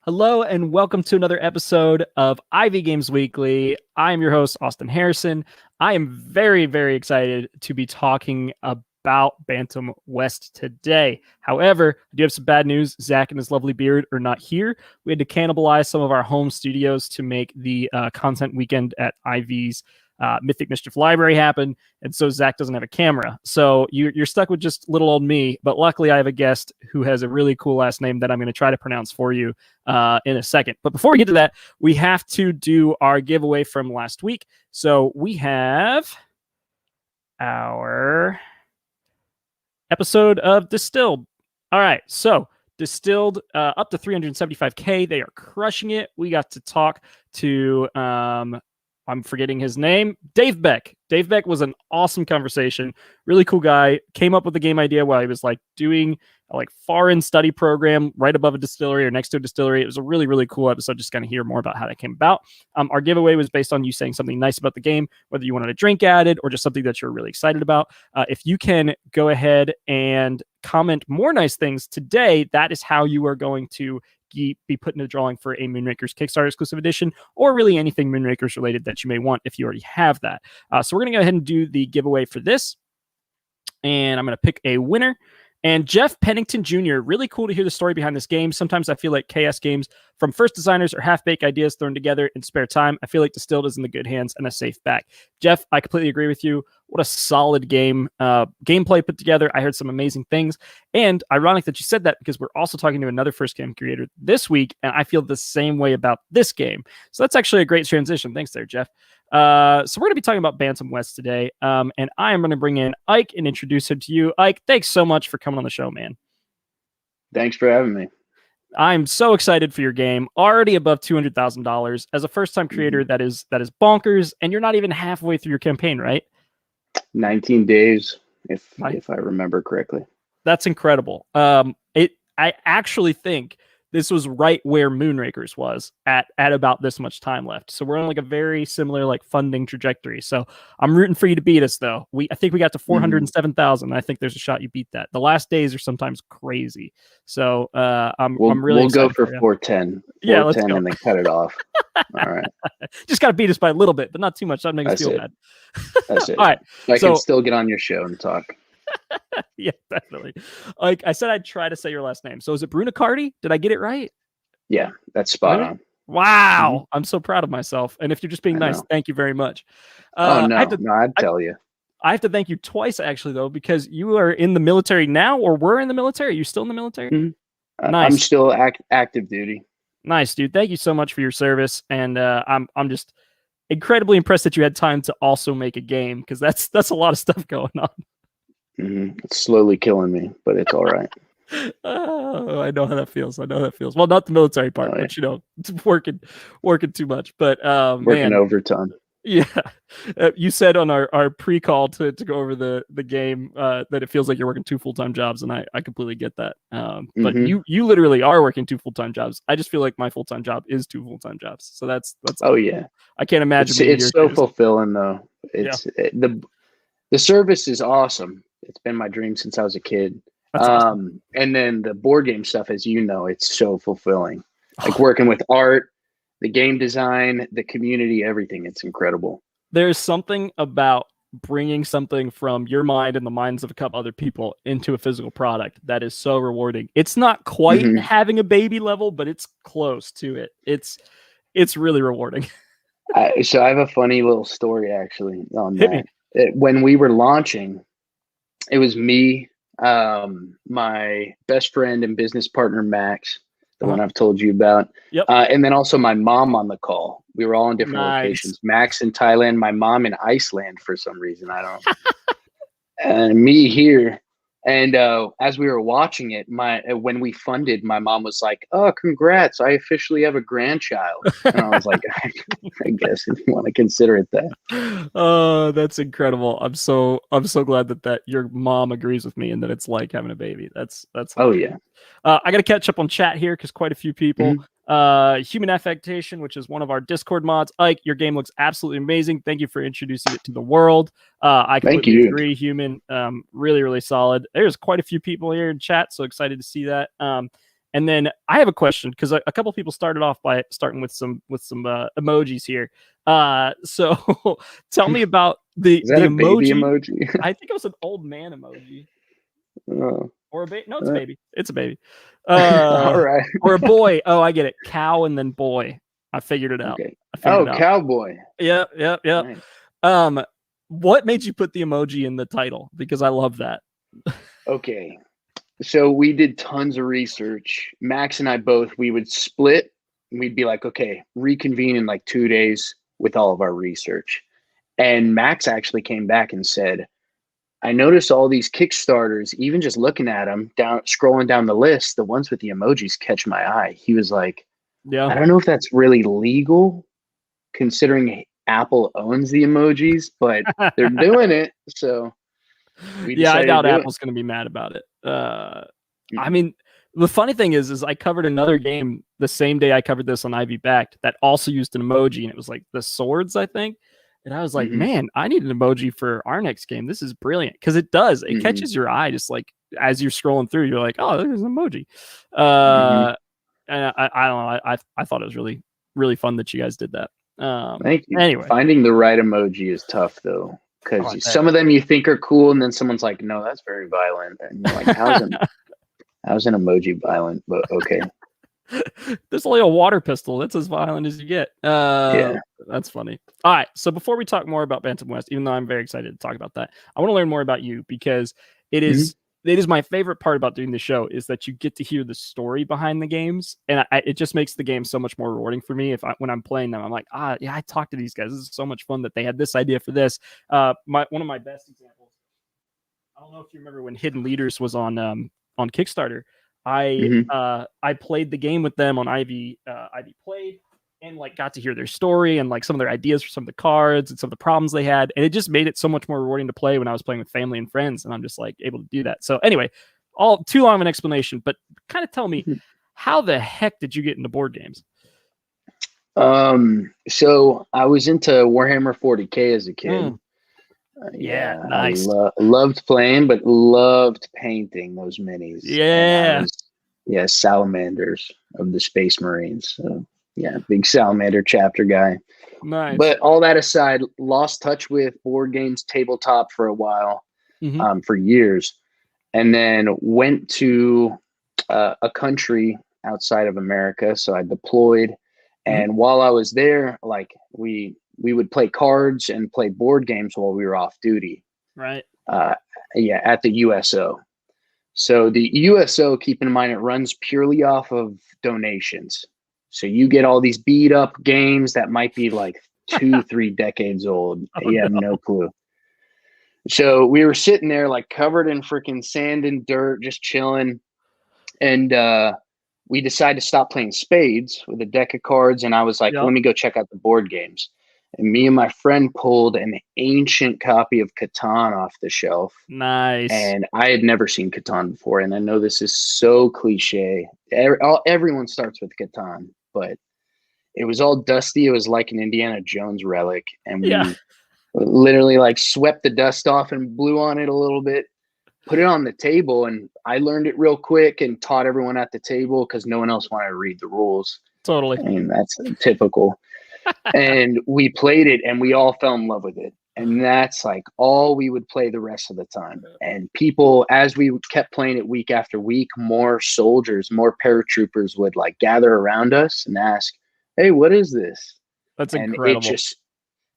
Hello and welcome to another episode of Ivy Games Weekly. I am your host, Austin Harrison. I am very, very excited to be talking about Bantam West today. However, I do have some bad news. Zach and his lovely beard are not here. We had to cannibalize some of our home studios to make the content weekend at Ivy's Mythic Mischief Library happen, and so Zach doesn't have a camera. So you're stuck with just little old me, but luckily I have a guest who has a really cool last name that I'm going to try to pronounce for you in a second. But before we get to that, we have to do our giveaway from last week. So we have our episode of Distilled. All right, so Distilled up to 375K. They are crushing it. We got to talk to I'm forgetting his name, Dave Beck. Dave Beck was an awesome conversation. Really cool guy. Came up with the game idea while he was doing a foreign study program right above a distillery or next to a distillery. It was a really, really cool episode. Just going to hear more about how that came about. Our giveaway was based on you saying something nice about the game, whether you wanted a drink added or just something that you're really excited about. If you can go ahead and comment more nice things today, that is how you are going to be put in a drawing for a Moonrakers Kickstarter exclusive edition, or really anything Moonrakers related that you may want if you already have that. So we're going to go ahead and do the giveaway for this. And I'm going to pick a winner. And Jeff Pennington Jr., really cool to hear the story behind this game. Sometimes I feel like KS games from first designers are half-baked ideas thrown together in spare time. I feel like Distilled is in the good hands and a safe back. Jeff, I completely agree with you. What a solid game. Gameplay put together. I heard some amazing things. And ironic that you said that because we're also talking to another first game creator this week, and I feel the same way about this game. So that's actually a great transition. Thanks there, Jeff. So we're going to be talking about Bantam West today, and I am going to bring in Ike and introduce him to you. Ike, thanks so much for coming on the show, man. Thanks for having me. I'm so excited for your game. Already above $200,000 as a first-time creator. That is bonkers, and you're not even halfway through your campaign, right? 19 days, if I remember correctly. That's incredible. I actually think this was right where Moonrakers was at about this much time left. So we're on a very similar funding trajectory. So I'm rooting for you to beat us, though. I think we got to 407,000. I think there's a shot you beat that. The last days are sometimes crazy. So I'm really we'll excited go for 410. Yeah, let's go. And then cut it off. All right. Just got to beat us by a little bit, but not too much. That'd make us feel bad. That's it. All right. I can still get on your show and talk. Yeah, definitely. I said I'd try to say your last name. So is it Brunacardi? Did I get it right? Yeah, that's spot on. Wow. I'm so proud of myself. And if you're just being nice, thank you very much. I'd tell you. I have to thank you twice, actually, though, because you are in the military now, or were in the military. Are you still in the military? Nice. I'm still active duty. Nice, dude. Thank you so much for your service. And I'm just incredibly impressed that you had time to also make a game, because that's a lot of stuff going on. It's slowly killing me, but it's all right. Oh, I know how that feels. Well, not the military part, but it's working too much. But working overtime. Yeah, you said on our pre-call to go over the game that it feels like you're working 2 full-time jobs, and I completely get that. But you literally are working 2 full-time jobs. I just feel like my full-time job is 2 full-time jobs. So that's. Oh yeah, I can't imagine. It's so fulfilling though. The service is awesome. It's been my dream since I was a kid. Awesome. And then the board game stuff, as you know, it's so fulfilling. Working with art, the game design, the community, everything. It's incredible. There's something about bringing something from your mind and the minds of a couple other people into a physical product that is so rewarding. It's not quite having a baby level, but it's close to it. It's really rewarding. So I have a funny little story actually on that. When we were launching, it was me, my best friend and business partner, Max, the one I've told you about. Yep. And then also my mom on the call. We were all in different locations. Max in Thailand, my mom in Iceland for some reason. I don't know. And me here. And as we were watching it, when we funded, my mom was like, "Oh, congrats! I officially have a grandchild." And I was like, "I guess if you want to consider it that." Oh, that's incredible! I'm so glad that your mom agrees with me and that it's like having a baby. That's oh yeah. I got to catch up on chat here because quite a few people. Human Affectation, which is one of our Discord mods. Ike, your game looks absolutely amazing. Thank you for introducing it to the world. I completely agree. Human, really, really solid. There's quite a few people here in chat, so excited to see that. And then I have a question because a couple people started off by starting with some emojis here. So tell me about the Is that a baby emoji. emoji? I think it was an old man emoji. Oh. Or a baby. No, it's a baby. It's a baby. All right. Or a boy. Oh, I get it. Cow and then boy. I figured it out. Okay. It out. Cowboy. Yep. Nice. What made you put the emoji in the title? Because I love that. Okay. So we did tons of research. Max and I both, we would split. We'd be like, okay, reconvene in like 2 days with all of our research. And Max actually came back and said, I noticed all these Kickstarters, even just looking at them, scrolling down the list, the ones with the emojis catch my eye. He was like, yeah, I don't know if that's really legal considering Apple owns the emojis, but they're doing it. So I doubt Apple's going to be mad about it. I mean, the funny thing is I covered another game the same day I covered this on Ivy Backed that also used an emoji, and it was like the swords, I think. And I was like, man, I need an emoji for our next game. This is brilliant because it does. It catches your eye just like as you're scrolling through. You're like, oh, there's an emoji. And I don't know. I thought it was really, really fun that you guys did that. Thank you. Anyway, finding the right emoji is tough though, because some of them you think are cool, and then someone's like, no, that's very violent. And you're like, how's an emoji violent? But okay. There's only a water pistol. That's as violent as you get. Yeah, that's funny. All right. So before we talk more about Bantam West, even though I'm very excited to talk about that, I want to learn more about you because it is my favorite part about doing the show is that you get to hear the story behind the games, and it just makes the game so much more rewarding for me. When I'm playing them, I'm like, I talked to these guys. This is so much fun that they had this idea for this. One of my best examples. I don't know if you remember when Hidden Leaders was on Kickstarter. I played the game with them on Ivy Played, and like got to hear their story and like some of their ideas for some of the cards and some of the problems they had, and it just made it so much more rewarding to play when I was playing with family and friends, and I'm just like able to do that. So anyway, all too long of an explanation, but kind of tell me how the heck did you get into board games? So I was into Warhammer 40K as a kid. Yeah, nice. I loved playing, but loved painting those minis. Yeah, salamanders of the Space Marines. So yeah, big salamander chapter guy. Nice. But all that aside, lost touch with board games, tabletop for a while, for years, and then went to a country outside of America. So I deployed, and while I was there, like we would play cards and play board games while we were off duty. Right. At the USO. So the USO, keep in mind, it runs purely off of donations. So you get all these beat up games that might be like 2-3 decades old. You have no clue. So we were sitting there like covered in freaking sand and dirt, just chilling. And we decided to stop playing spades with a deck of cards. And I was like, let me go check out the board games. And me and my friend pulled an ancient copy of Catan off the shelf. Nice. And I had never seen Catan before. And I know this is so cliche. Everyone starts with Catan, but it was all dusty. It was like an Indiana Jones relic. And we literally like swept the dust off and blew on it a little bit, put it on the table. And I learned it real quick and taught everyone at the table because no one else wanted to read the rules. Totally. And that's typical. And we played it and we all fell in love with it. And that's like all we would play the rest of the time. And people, as we kept playing it week after week, more soldiers, more paratroopers would like gather around us and ask, hey, what is this? That's incredible. And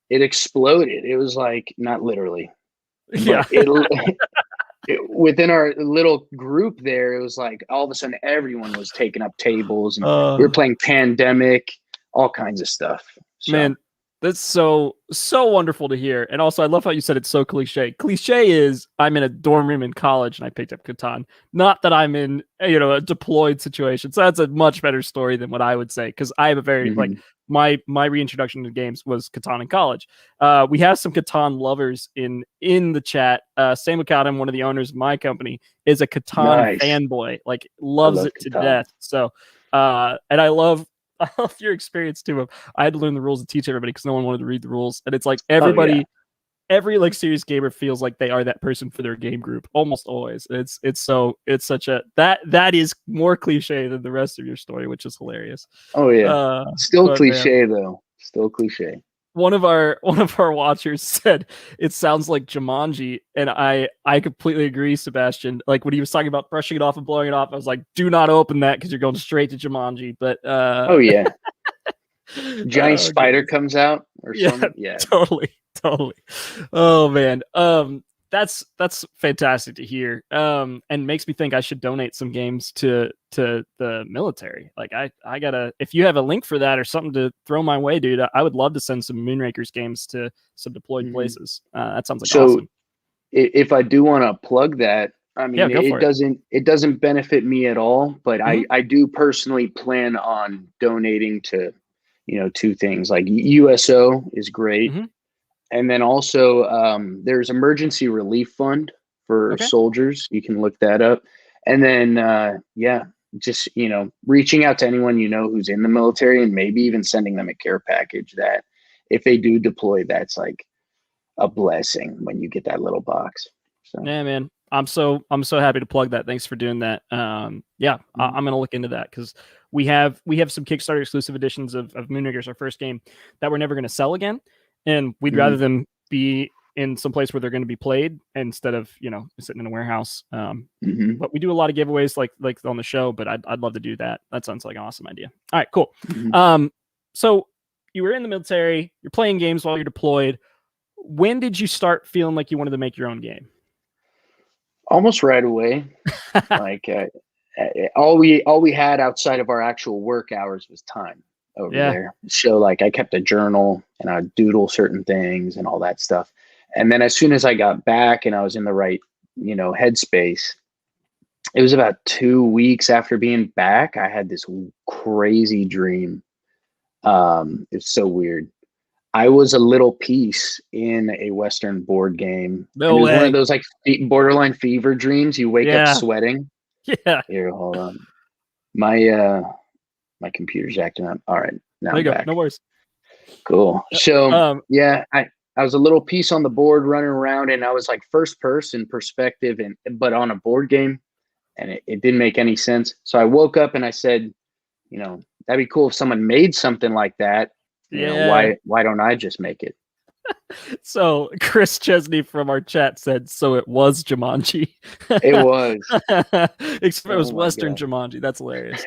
it exploded. It was like, not literally. Yeah. Within our little group there, it was like all of a sudden everyone was taking up tables and we were playing Pandemic, all kinds of stuff. So. Man, that's so wonderful to hear. And also, I love how you said it's so cliche. Cliche is I'm in a dorm room in college and I picked up Catan. Not that I'm in, a deployed situation. So that's a much better story than what I would say. Because I have a very, like, my reintroduction to games was Catan in college. We have some Catan lovers in the chat. Sam McAdam, one of the owners of my company, is a Catan fanboy. Like, loves it to death. So, and I love your experience too. I had to learn the rules to teach everybody because no one wanted to read the rules, and it's like everybody every like serious gamer feels like they are that person for their game group almost always. It's such a that is more cliche than the rest of your story, which is hilarious. Oh yeah, still cliche man, though. Still cliche. one of our watchers said it sounds like Jumanji, and I completely agree, Sebastian. Like when he was talking about brushing it off and blowing it off, I was like, do not open that because you're going straight to Jumanji. But oh yeah, giant spider comes out or something. Yeah, totally. Oh man, that's fantastic to hear. And makes me think I should donate some games to the military. Like I gotta, if you have a link for that or something to throw my way, dude, I would love to send some Moonrakers games to some deployed places. That sounds like awesome. If I do want to plug that, I mean, it doesn't benefit me at all, but I do personally plan on donating to, two things. Like USO is great. And then also there's emergency relief fund for soldiers. You can look that up. And then, just, reaching out to anyone, who's in the military and maybe even sending them a care package that if they do deploy, that's like a blessing when you get that little box. So. Yeah, man. I'm so happy to plug that. Thanks for doing that. I'm going to look into that because we have some Kickstarter exclusive editions of Moonrakers, our first game, that we're never going to sell again. And we'd rather them be in some place where they're going to be played instead of, sitting in a warehouse. But we do a lot of giveaways like on the show, but I'd love to do that. That sounds like an awesome idea. All right, cool. So you were in the military, you're playing games while you're deployed. When did you start feeling like you wanted to make your own game? Almost right away. Like all we had outside of our actual work hours was time over there. So like I kept a journal and I'd doodle certain things and all that stuff. And then as soon as I got back and I was in the right, headspace, it was about 2 weeks after being back, I had this crazy dream. It's so weird. I was a little piece in a Western board game. No way. One of those like borderline fever dreams. You wake up sweating. Yeah. Here, hold on. My computer's acting up. All right, now I'm back. No worries. Cool. So I was a little piece on the board running around, and I was like first person perspective, but on a board game, and it didn't make any sense. So I woke up and I said, that'd be cool if someone made something like that. Why don't I just make it? So Chris Chesney from our chat said, so it was Jumanji. It was. It was Western God. Jumanji. That's hilarious.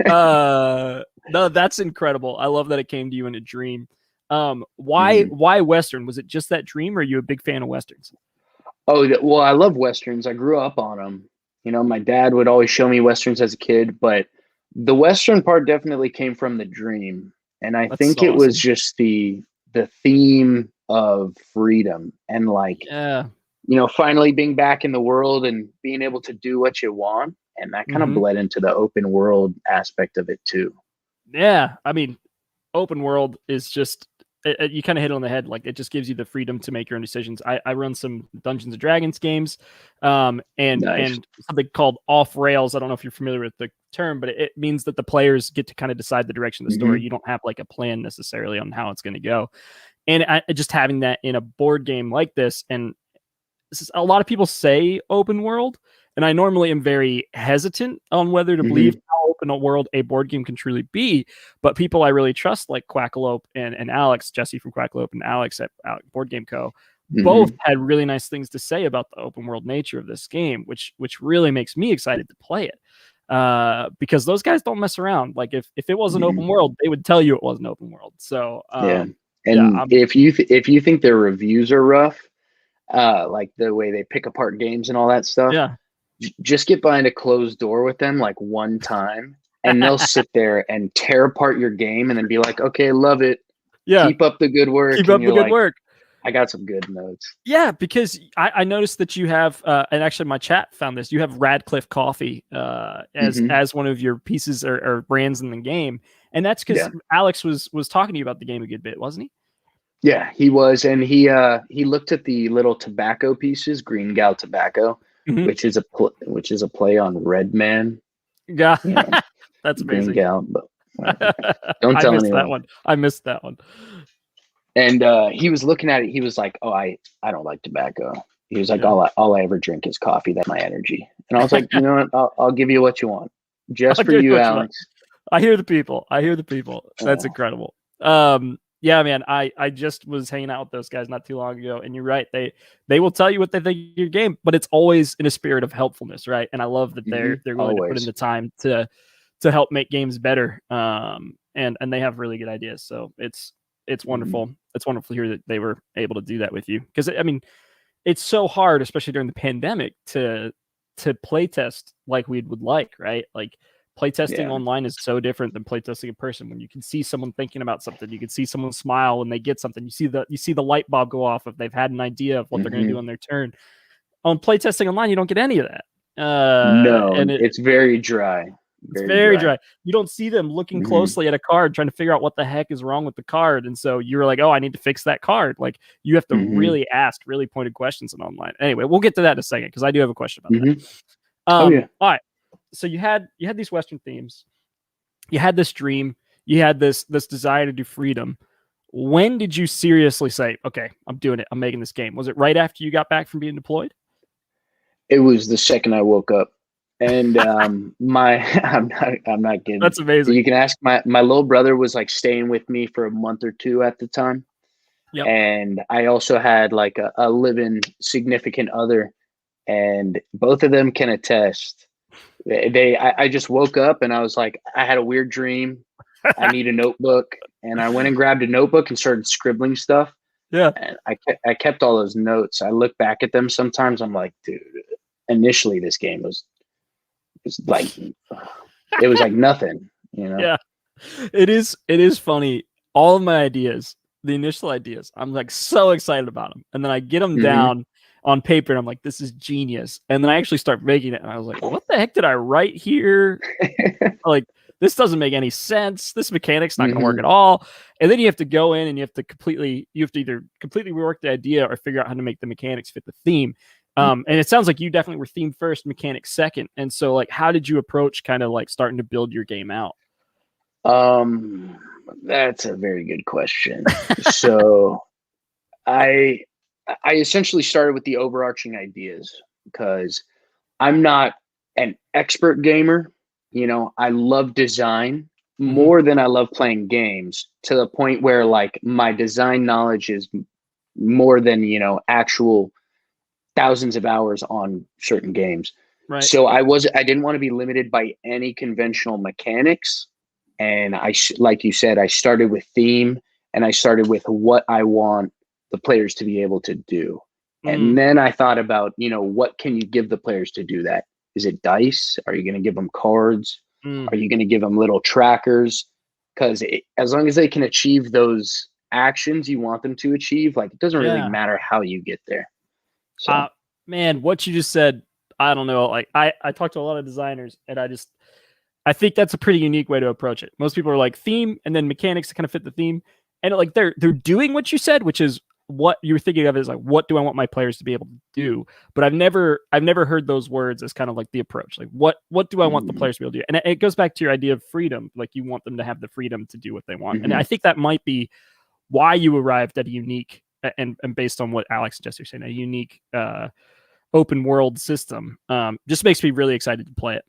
No, that's incredible. I love that it came to you in a dream. Why Western? Was it just that dream, or are you a big fan of Westerns? Oh, well, I love Westerns. I grew up on them. My dad would always show me Westerns as a kid, but the Western part definitely came from the dream. And I think it was just the theme of freedom and finally being back in the world and being able to do what you want. And that kind of bled into the open world aspect of it too. Yeah. I mean, open world is just, you kind of hit it on the head. Like it just gives you the freedom to make your own decisions. I run some Dungeons and Dragons games, and something called off rails. I don't know if you're familiar with the term, but it means that the players get to kind of decide the direction of the story. You don't have like a plan necessarily on how it's going to go. And just having that in a board game like this, and a lot of people say open world, and I normally am very hesitant on whether to believe how open a world a board game can truly be. But people I really trust, like Quackalope and Alex, Jesse from Quackalope and Alex at Board Game Co., both had really nice things to say about the open world nature of this game, which really makes me excited to play it. Because those guys don't mess around. Like if it wasn't open world, they would tell you it wasn't open world. So if you think their reviews are rough, like the way they pick apart games and all that stuff, just get behind a closed door with them like one time, and they'll sit there and tear apart your game and then be like, okay, love it. Yeah. Keep up the good work. Keep up the good work. I got some good notes. Yeah, because I noticed that you have, and actually my chat found this, you have Radcliffe Coffee as one of your pieces or brands in the game. And that's because Alex was talking to you about the game a good bit, wasn't he? Yeah, he was. And he looked at the little tobacco pieces, Green Gal Tobacco, which is a play on Red Man. Yeah, that's amazing. Green Gal, but don't tell anyone. That one. I missed that one. And he was looking at it. He was like, "Oh, I don't like tobacco." He was like, all I ever drink is coffee. That's my energy." And I was like, "You know what? I'll give you what you want, just for you, Alex." I hear the people. That's incredible. Yeah, man. I just was hanging out with those guys not too long ago, and you're right. They will tell you what they think of your game, but it's always in a spirit of helpfulness, right? And I love that they're willing to put in the time to help make games better. And they have really good ideas. So it's wonderful. It's wonderful to hear that they were able to do that with you, because I mean, it's so hard, especially during the pandemic, to play test like we would like, right? Like playtesting online is so different than playtesting in person. When you can see someone thinking about something, you can see someone smile when they get something. You see the light bulb go off if they've had an idea of what they're going to do on their turn. On playtesting online, you don't get any of that. No, and it's very dry. It's very dry. You don't see them looking closely at a card, trying to figure out what the heck is wrong with the card. And so you're like, oh, I need to fix that card. Like you have to really ask really pointed questions in online. Anyway, we'll get to that in a second, because I do have a question about that. All right. So you had these Western themes. You had this dream. You had this desire to do freedom. When did you seriously say, okay, I'm doing it. I'm making this game? Was it right after you got back from being deployed? It was the second I woke up. And I'm not kidding. That's amazing. You can ask my little brother was like staying with me for a month or two at the time. Yep. And I also had like a living significant other, and both of them can attest. I just woke up and I was like, I had a weird dream. I need a notebook, and I went and grabbed a notebook and started scribbling stuff. Yeah. And I kept all those notes. I look back at them sometimes. I'm like, dude, initially this game was like, it was like nothing, you know? Yeah, it is funny. All of my ideas, the initial ideas, I'm like so excited about them. And then I get them down on paper and I'm like, this is genius. And then I actually start making it. And I was like, what the heck did I write here? Like, this doesn't make any sense. This mechanic's not going to work at all. And then you have to go in and you have to either completely rework the idea or figure out how to make the mechanics fit the theme. And it sounds like you definitely were theme first, mechanics second. And so like, how did you approach kind of like starting to build your game out? That's a very good question. So I essentially started with the overarching ideas, because I'm not an expert gamer. You know, I love design more than I love playing games, to the point where like my design knowledge is more than, you know, actual thousands of hours on certain games. Right. So I didn't want to be limited by any conventional mechanics. And like you said, I started with theme, and I started with what I want the players to be able to do. And then I thought about, you know, what can you give the players to do that? Is it dice? Are you going to give them cards? Are you going to give them little trackers? Because as long as they can achieve those actions you want them to achieve, like, it doesn't really matter how you get there. So, man, what you just said, I don't know. Like I talked to a lot of designers, and I think that's a pretty unique way to approach it. Most people are like theme and then mechanics to kind of fit the theme. And like they're doing what you said, which is what you're thinking of is like, what do I want my players to be able to do? But I've never heard those words as kind of like the approach. Like what do I want the players to be able to do? And it goes back to your idea of freedom. Like you want them to have the freedom to do what they want. And I think that might be why you arrived at a unique, and based on what Alex and Jesse are saying, a unique open world system. Just makes me really excited to play it.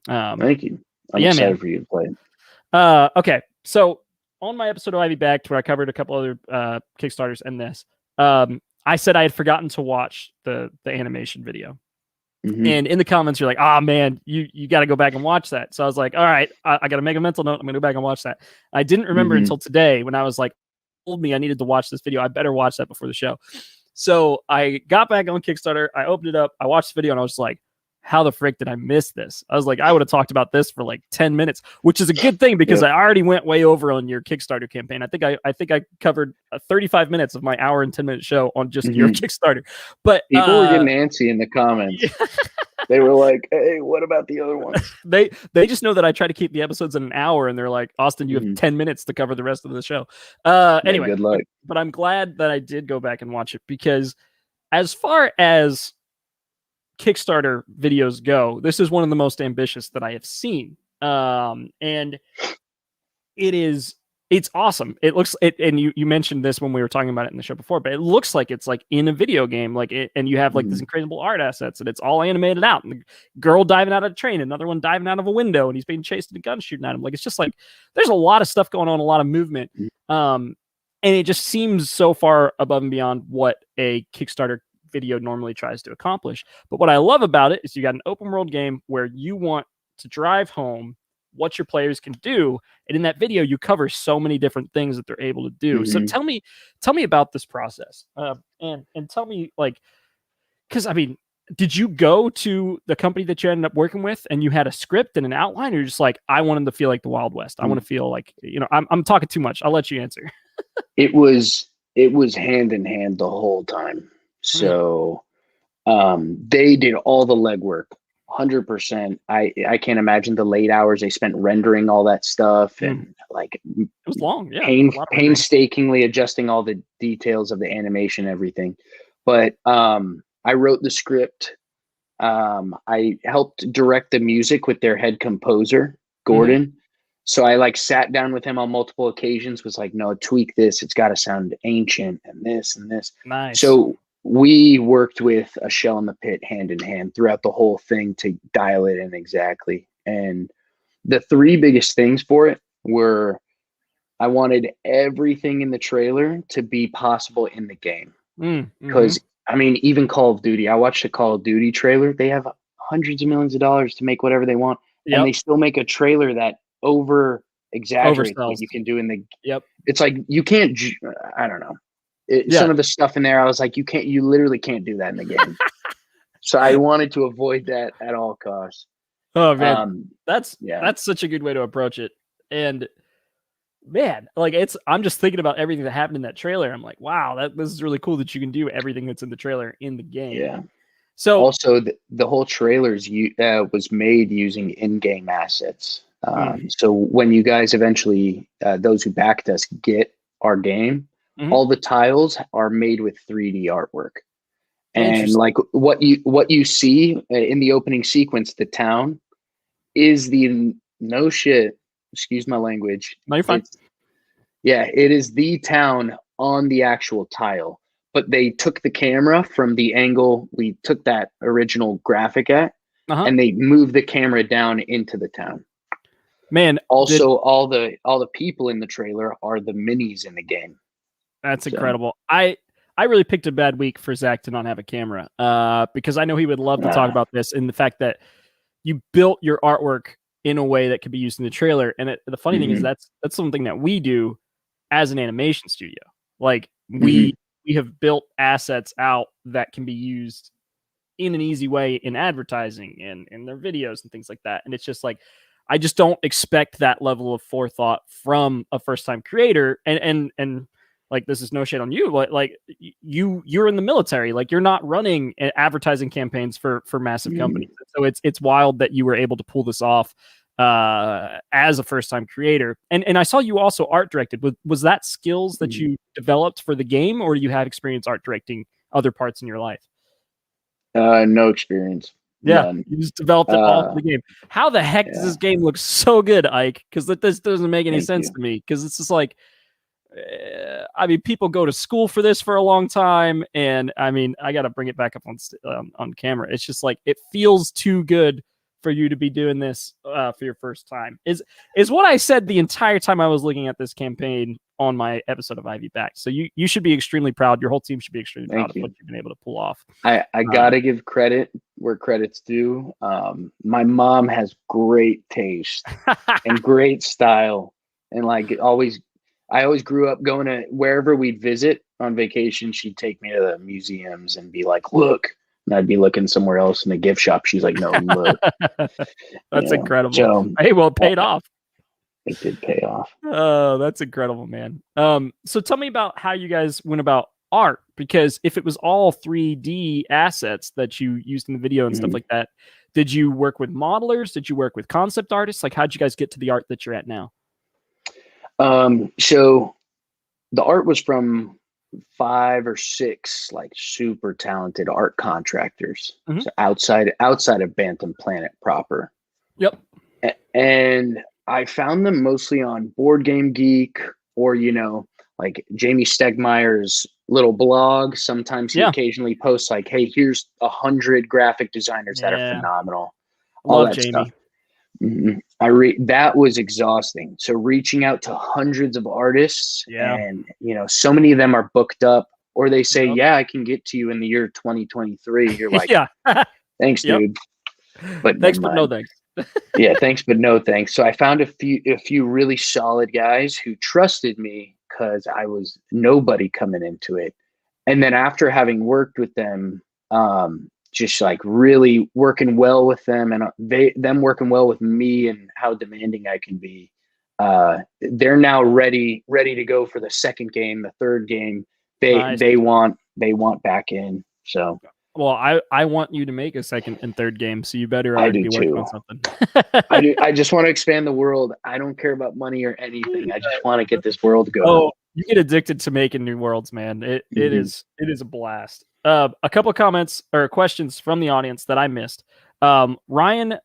Thank you. I'm excited for you to play it. Okay. So on my episode of Ivy Backed, where I covered a couple other Kickstarters and this, I said I had forgotten to watch the animation video. And in the comments, you're like, oh man, you got to go back and watch that. So I was like, all right, I got to make a mental note. I'm going to go back and watch that. I didn't remember until today, when I was like, told me I needed to watch this video. I better watch that before the show. So I got back on Kickstarter. I opened it up. I watched the video, and I was just like, how the frick did I miss this? I was like, I would have talked about this for like 10 minutes, which is a good thing, because I already went way over on your Kickstarter campaign. I think I covered 35 minutes of my hour and 10-minute show on just your Kickstarter. But people were getting antsy in the comments. They were like, hey, what about the other ones? They just know that I try to keep the episodes in an hour, and they're like, Austin, you have 10 minutes to cover the rest of the show. Anyway, good luck. But I'm glad that I did go back and watch it, because as far as Kickstarter videos go, this is one of the most ambitious that I have seen. And it is It's awesome. It looks it, and you mentioned this when we were talking about it in the show before, but it looks like it's like in a video game, like it, and you have like this incredible art assets, and it's all animated out. And the girl diving out of a train, another one diving out of a window, and he's being chased and a gun shooting at him. Like it's just like there's a lot of stuff going on, a lot of movement, and it just seems so far above and beyond what a Kickstarter video normally tries to accomplish. But what I love about it is you got an open world game where you want to drive home what your players can do, and in that video you cover so many different things that they're able to do. So tell me about this process, and tell me, like, because I mean, did you go to the company that you ended up working with and you had a script and an outline, or you're just like, I want them to feel like the Wild West, I want to feel like, you know, I'm talking too much, I'll let you answer. It was hand in hand the whole time. So they did all the legwork, 100%. I can't imagine the late hours they spent rendering all that stuff, and like it was long, painstakingly adjusting all the details of the animation, everything. But I wrote the script. I helped direct the music with their head composer, Gordon. So I like sat down with him on multiple occasions, was like, no, tweak this. It's got to sound ancient and this and this. Nice. So we worked with A Shell in the Pit hand in hand throughout the whole thing to dial it in exactly. And the three biggest things for it were, I wanted everything in the trailer to be possible in the game. Because I mean, even Call of Duty, I watched a Call of Duty trailer. They have hundreds of millions of dollars to make whatever they want. And they still make a trailer that over exaggerates what you can do in the It's like, you can't, I don't know. Some of the stuff in there, I was like, you literally can't do that in the game. So I wanted to avoid that at all costs. Oh man, that's such a good way to approach it. And man, like I'm just thinking about everything that happened in that trailer. I'm like, wow, this is really cool that you can do everything that's in the trailer in the game. Yeah. So also the whole trailers was made using in-game assets. So when you guys eventually, those who backed us, get our game, all the tiles are made with 3D artwork. And like what you see in the opening sequence, the town is the no shit, excuse my language. No, you're fine. It is the town on the actual tile, but they took the camera from the angle we took that original graphic at, and they moved the camera down into the town. Man, also all the people in the trailer are the minis in the game. That's incredible. I really picked a bad week for Zach to not have a camera, because I know he would love to talk about this, and the fact that you built your artwork in a way that could be used in the trailer. And the funny thing is that's something that we do as an animation studio. Like we have built assets out that can be used in an easy way in advertising and in their videos and things like that. And it's just like, I just don't expect that level of forethought from a first-time creator. And like, this is no shade on you, but like you're in the military, like you're not running advertising campaigns for massive companies. So it's wild that you were able to pull this off as a first-time creator. And I saw you also art directed. Was that skills that you developed for the game, or do you have experience art directing other parts in your life? No experience. None. You just developed it all for the game. How the heck does this game look so good, Ike? Because this doesn't make any sense to me. Because it's just like, I mean, people go to school for this for a long time, and I mean, I got to bring it back up on camera. It's just like, it feels too good for you to be doing this for your first time. Is what I said the entire time I was looking at this campaign on my episode of Ivy Back. So you should be extremely proud. Your whole team should be extremely proud of what you've been able to pull off. I gotta give credit where credit's due. My mom has great taste and great style, and like I always grew up going to wherever we'd visit on vacation. She'd take me to the museums and be like, look, and I'd be looking somewhere else in the gift shop. She's like, no, look. That's incredible. So, hey, well, it paid off. It did pay off. Oh, that's incredible, man. So tell me about how you guys went about art, because if it was all 3D assets that you used in the video and stuff like that, did you work with modelers? Did you work with concept artists? Like, how'd you guys get to the art that you're at now? So the art was from 5 or 6 like super talented art contractors, so outside of Bantam Planet proper. Yep. And I found them mostly on Board Game Geek or, like Jamie Stegmaier's little blog. Sometimes he occasionally posts like, hey, here's 100 graphic designers that are phenomenal. All Love that Jamie. stuff. That was exhausting. So reaching out to hundreds of artists and, so many of them are booked up, or they say, I can get to you in the year 2023. You're like, thanks, dude. But thanks, but no thanks. Thanks, but no thanks. So I found a few really solid guys who trusted me because I was nobody coming into it. And then after having worked with them, just like really working well with them and them working well with me and how demanding I can be, they're now ready to go for the second game, the third game. They want back in. So. Well, I want you to make a second and third game, so you better be working on something. I just want to expand the world. I don't care about money or anything. I just want to get this world going. Oh, you get addicted to making new worlds, man. It is a blast. A couple of comments or questions from the audience that I missed. Ryan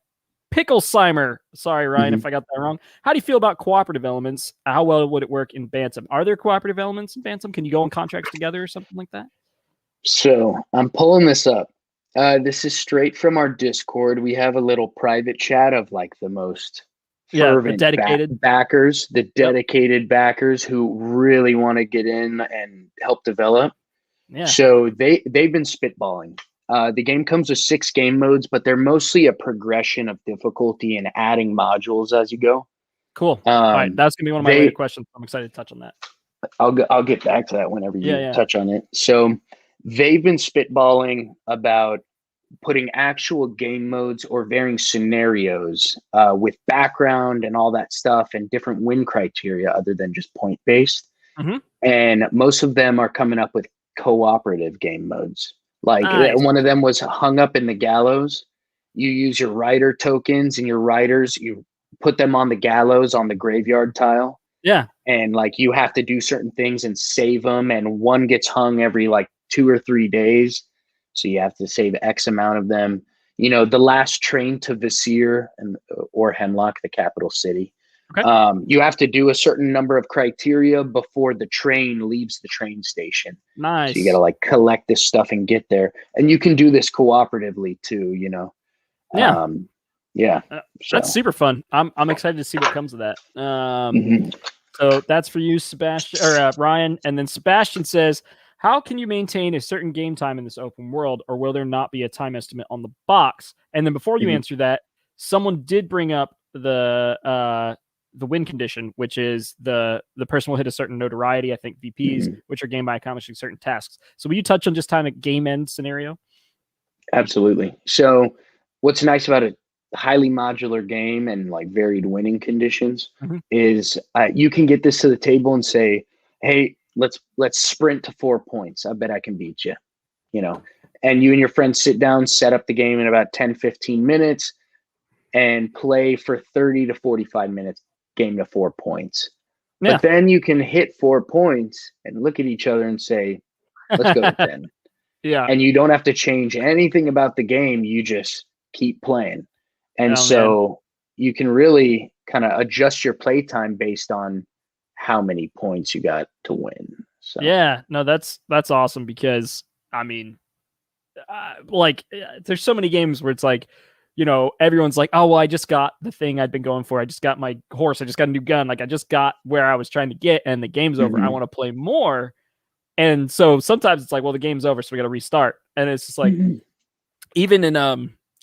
Picklesimer. Sorry, Ryan, if I got that wrong. How do you feel about cooperative elements? How well would it work in Bantam? Are there cooperative elements in Bantam? Can you go on contracts together or something like that? So I'm pulling this up. This is straight from our Discord. We have a little private chat of like the most fervent dedicated backers, the dedicated backers who really want to get in and help develop. Yeah. So they've been spitballing. The game comes with 6 game modes, but they're mostly a progression of difficulty and adding modules as you go. Cool. All right, that's gonna be one of my later questions. I'm excited to touch on that. I'll get back to that whenever you touch on it. So they've been spitballing about putting actual game modes or varying scenarios with background and all that stuff and different win criteria other than just point based. And most of them are coming up with cooperative game modes. Like one of them was hung up in the gallows. You use your rider tokens and your riders, you put them on the gallows on the graveyard tile. Yeah. And like you have to do certain things and save them. And one gets hung every like 2 or 3 days. So you have to save X amount of them. The last train to Vizier or Hemlock, the capital city. Okay. You have to do a certain number of criteria before the train leaves the train station. Nice. So you got to like collect this stuff and get there. And you can do this cooperatively too, Yeah. Yeah. That's super fun. I'm excited to see what comes of that. So that's for you, Sebastian or Ryan. And then Sebastian says, how can you maintain a certain game time in this open world, or will there not be a time estimate on the box? And then before you answer that, someone did bring up the win condition, which is the person will hit a certain notoriety, I think VPs, which are gained by accomplishing certain tasks. So will you touch on just kind of game end scenario? Absolutely. So what's nice about a highly modular game and like varied winning conditions is you can get this to the table and say, hey, let's sprint to 4 points. I bet I can beat you, and you and your friends sit down, set up the game in about 10, 15 minutes and play for 30 to 45 minutes, game to 4 points. Yeah. But then you can hit 4 points and look at each other and say, let's go to 10. Yeah. And you don't have to change anything about the game. You just keep playing. And you can really kind of adjust your play time based on how many points you got to win. So yeah, no, that's awesome because I mean, there's so many games where it's like, everyone's like, oh, well, I just got the thing I'd been going for. I just got my horse. I just got a new gun. Like I just got where I was trying to get and the game's over. I want to play more. And so sometimes it's like, well, the game's over. So we got to restart. And it's just like, even in,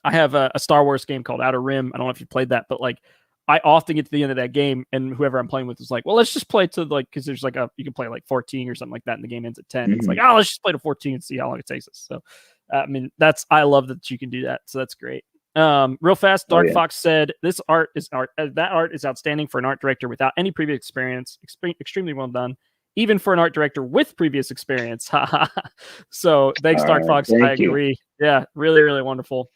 I have a Star Wars game called Outer Rim. I don't know if you played that, but like I often get to the end of that game and whoever I'm playing with is like, well, let's just play to like, cause there's like you can play like 14 or something like that and the game ends at 10. It's like, oh, let's just play to 14 and see how long it takes us. So, I mean, I love that you can do that. So that's great. Real fast, Dark Fox said, this art is art. That art is outstanding for an art director without any previous experience. Extremely well done. Even for an art director with previous experience. So thanks, Dark Fox. I agree. Yeah, really, really wonderful.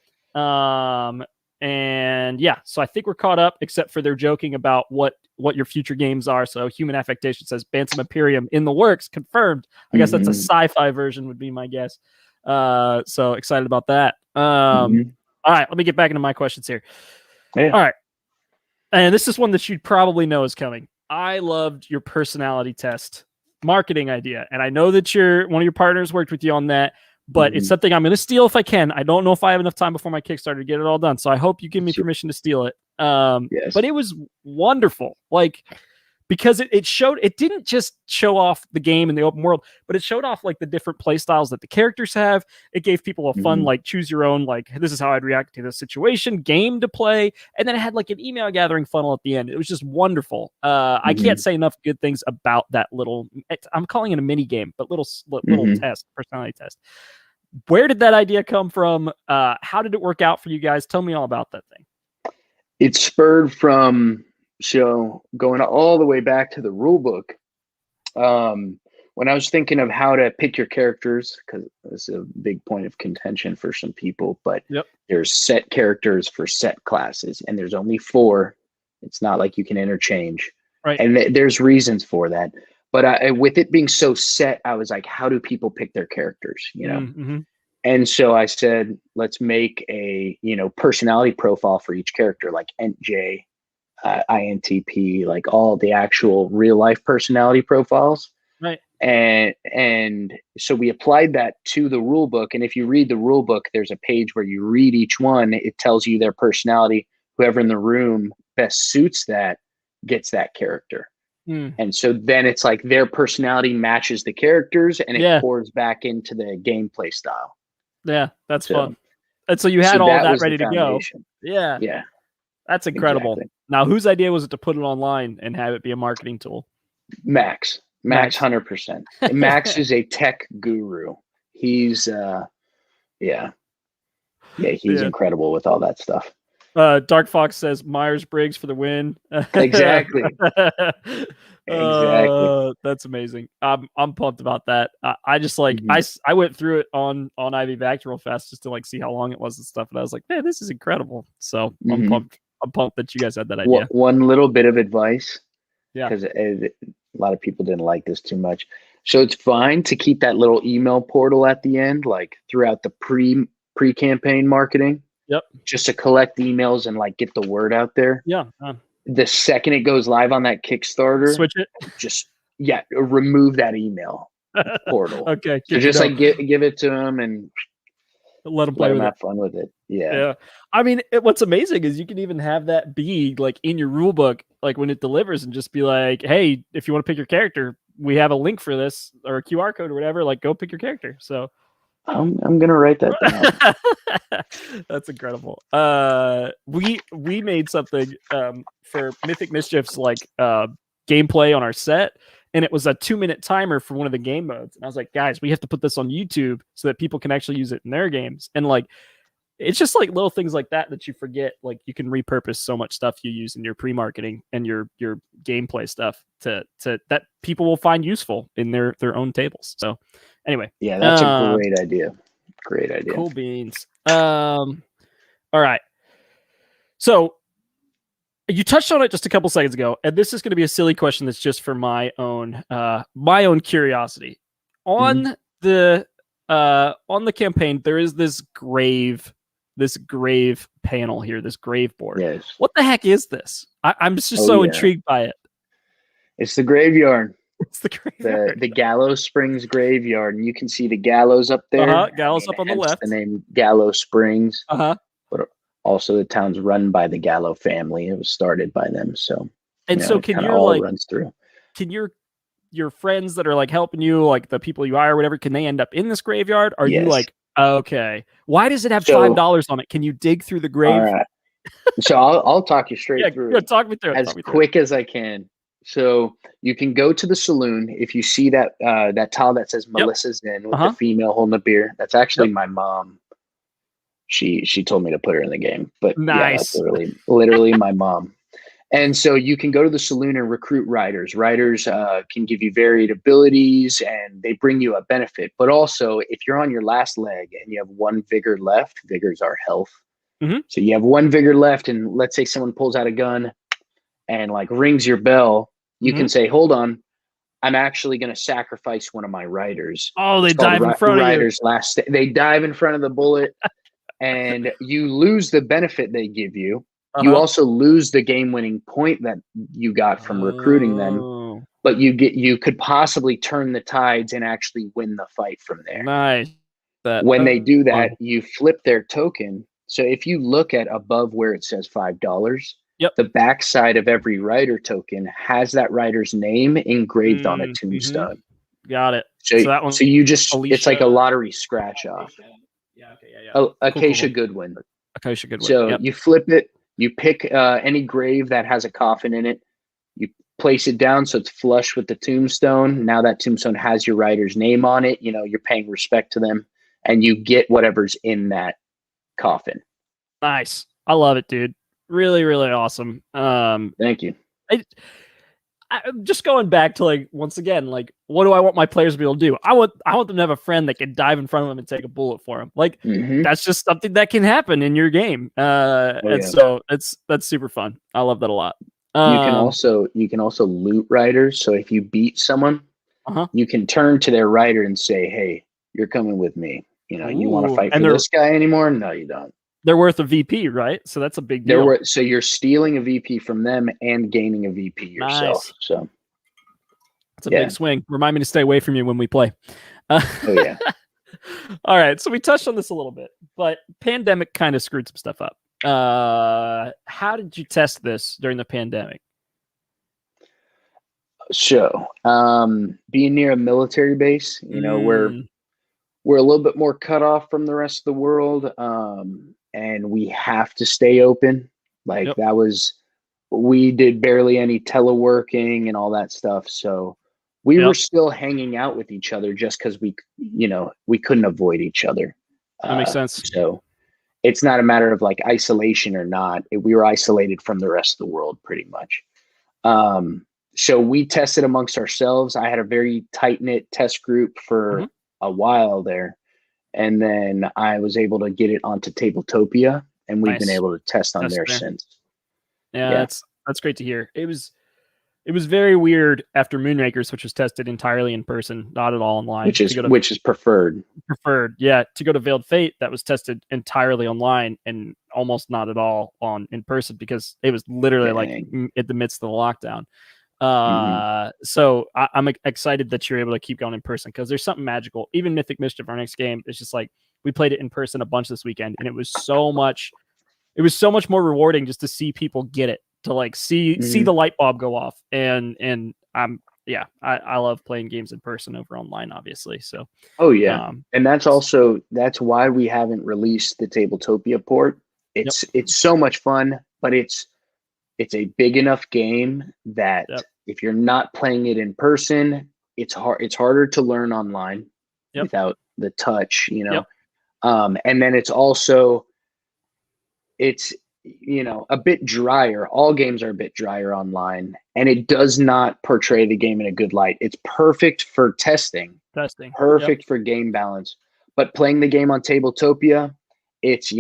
And yeah, so I think we're caught up, except for they're joking about what your future games are. So Human Affectation says Bantam Imperium in the works, confirmed. I guess that's a sci-fi version would be my guess. So excited about that. All right, let me get back into my questions here. Yeah. All right. And this is one that you'd probably know is coming. I loved your personality test marketing idea. And I know that one of your partners worked with you on that, but it's something I'm going to steal if I can. I don't know if I have enough time before my Kickstarter to get it all done. So I hope you give me permission to steal it. Yes. But it was wonderful. Like, because it didn't just show off the game in the open world, but it showed off like the different play styles that the characters have. It gave people a fun, like, choose your own, like, this is how I'd react to this situation game to play. And then it had like an email gathering funnel at the end. It was just wonderful. I can't say enough good things about that little, I'm calling it a mini game, but little test, personality test. Where did that idea come from? How did it work out for you guys? Tell me all about that thing. It spurred from, so going all the way back to the rule book, when I was thinking of how to pick your characters, because it's a big point of contention for some people, but there's set characters for set classes, and there's only 4. It's not like you can interchange. Right. And there's reasons for that. But with it being so set, I was like, how do people pick their characters, you know? And so I said, let's make a, personality profile for each character, like EntJ, INTP, like all the actual real life personality profiles. Right. And so we applied that to the rule book. And if you read the rule book, there's a page where you read each one. It tells you their personality. Whoever in the room best suits that gets that character. And so then it's like their personality matches the characters, and it pours back into the gameplay style. Yeah, that's fun. And so you had all that ready to go. Yeah. Yeah. That's incredible. Exactly. Now, whose idea was it to put it online and have it be a marketing tool? Max 100%. Max is a tech guru. He's he's incredible with all that stuff. Dark Fox says Myers-Briggs for the win. Exactly. That's amazing. I'm pumped about that. I just like I went through it on Ivy Back real fast just to like see how long it was and stuff, and I was like, man, this is incredible. So I'm pumped. I'm pumped that you guys had that idea. One little bit of advice, because a lot of people didn't like this too much. So it's fine to keep that little email portal at the end, like throughout the pre-campaign marketing. Yep. Just to collect emails and like get the word out there. Yeah. The second it goes live on that Kickstarter, switch it. Just remove that email portal. Okay. So just like give it to them and let them play with it. Have fun with it. Yeah. I mean, what's amazing is you can even have that be like in your rule book, like when it delivers, and just be like, hey, if you want to pick your character, we have a link for this or a QR code or whatever. Like, go pick your character. So I'm gonna write that down. That's incredible. We made something for Mythic Mischief's like gameplay on our set, and it was a 2-minute timer for one of the game modes. And I was like, guys, we have to put this on YouTube so that people can actually use it in their games. And like, it's just like little things like that you forget. Like, you can repurpose so much stuff you use in your pre-marketing and your gameplay stuff to that people will find useful in their own tables. So anyway, yeah, that's a great idea. Great idea. Cool beans. All right. So you touched on it just a couple seconds ago, and this is going to be a silly question that's just for my own curiosity. On the campaign, there is this grave panel here, this grave board. Yes. What the heck is this? I'm just so intrigued by it. It's the graveyard. It's the graveyard. The Gallows Springs graveyard, and you can see the gallows up there. Gallows up on the left. The name Gallows Springs. But also the town's run by the Gallo family. It was started by them. So so can you like runs through? Can your friends that are like helping you, like the people you hire or whatever, can they end up in this graveyard? Are you like, okay, why does it have $5 on it? Can you dig through the grave? All right. So I'll talk you straight through. Yeah, talk me through it. As quick as I can. So you can go to the saloon. If you see that tile that says Melissa's in with the female holding a beer, that's actually my mom. She told me to put her in the game, but nice. Yeah, that's literally my mom. And so you can go to the saloon and recruit riders. Riders can give you varied abilities, and they bring you a benefit. But also, if you're on your last leg and you have 1 vigor left, vigors are health. So you have 1 vigor left, and let's say someone pulls out a gun and like rings your bell, you can say, hold on, I'm actually going to sacrifice one of my riders. Oh, they dive in front of you. They dive in front of the bullet, and you lose the benefit they give you. You also lose the game-winning point that you got from recruiting them, but you could possibly turn the tides and actually win the fight from there. Nice. When they do that, you flip their token. So if you look at above where it says $5, the backside of every rider token has that rider's name engraved on a tombstone. Got it. So that one, so you just Alicia, it's like a lottery scratch off. Yeah. Acacia Goodwin. Acacia Goodwin. So you flip it, you pick any grave that has a coffin in it, you place it down so it's flush with the tombstone. Now that tombstone has your rider's name on it. You're paying respect to them, and you get whatever's in that coffin. Nice. I love it, dude. Really, really awesome. Thank you. I'm just going back to once again, what do I want my players to be able to do? I want them to have a friend that can dive in front of them and take a bullet for them. That's just something that can happen in your game. So that's super fun. I love that a lot. You can also loot riders. So if you beat someone, you can turn to their rider and say, "Hey, you're coming with me. You want to fight for this guy anymore?" No, you don't. They're worth a VP, right? So that's a big deal. So you're stealing a VP from them and gaining a VP yourself. Nice. So it's a big swing. Remind me to stay away from you when we play. Oh yeah. All right. So we touched on this a little bit, but pandemic kind of screwed some stuff up. How did you test this during the pandemic? So, being near a military base, we're a little bit more cut off from the rest of the world. And we have to stay open. We did barely any teleworking and all that stuff. So we were still hanging out with each other just because we couldn't avoid each other. That makes sense. So it's not a matter of isolation or not. We were isolated from the rest of the world pretty much. So we tested amongst ourselves. I had a very tight-knit test group for a while there. And then I was able to get it onto Tabletopia, and we've been able to test on there since. Yeah, that's great to hear. It was very weird after Moonrakers, which was tested entirely in person, not at all online. Which is preferred. Preferred, yeah. To go to Veiled Fate, that was tested entirely online and almost not at all in person because it was literally in the midst of the lockdown. So I'm excited that you're able to keep going in person because there's something magical. Even Mythic Mischief, our next game, it's just we played it in person a bunch this weekend, and it was so much more rewarding just to see people get it, to see the light bulb go off. And I love playing games in person over online, obviously. So and that's why we haven't released the Tabletopia port. It's so much fun, but it's a big enough game that if you're not playing it in person, it's harder to learn online without the touch, and then it's also, a bit drier. All games are a bit drier online, and it does not portray the game in a good light. It's perfect for testing. Perfect for game balance. But playing the game on Tabletopia, it's,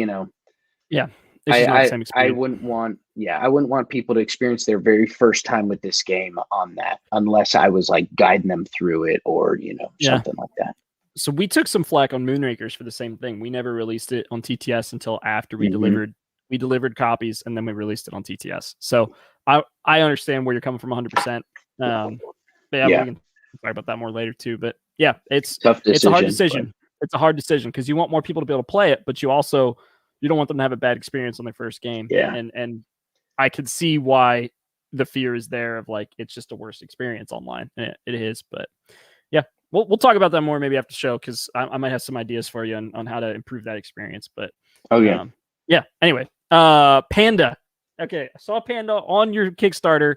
I wouldn't want people to experience their very first time with this game on that unless I was guiding them through it or something like that. So we took some flack on Moonrakers for the same thing. We never released it on TTS until after we delivered copies, and then we released it on TTS. So I understand where you're coming from 100%. We can talk about that more later too. But it's a hard decision. It's a hard decision because you want more people to be able to play it, but you don't want them to have a bad experience on their first game. Yeah. And I could see why the fear is there of it's just a worse experience online. It is, but we'll talk about that more maybe after the show because I might have some ideas for you on how to improve that experience. But anyway, Panda. Okay, I saw Panda on your Kickstarter.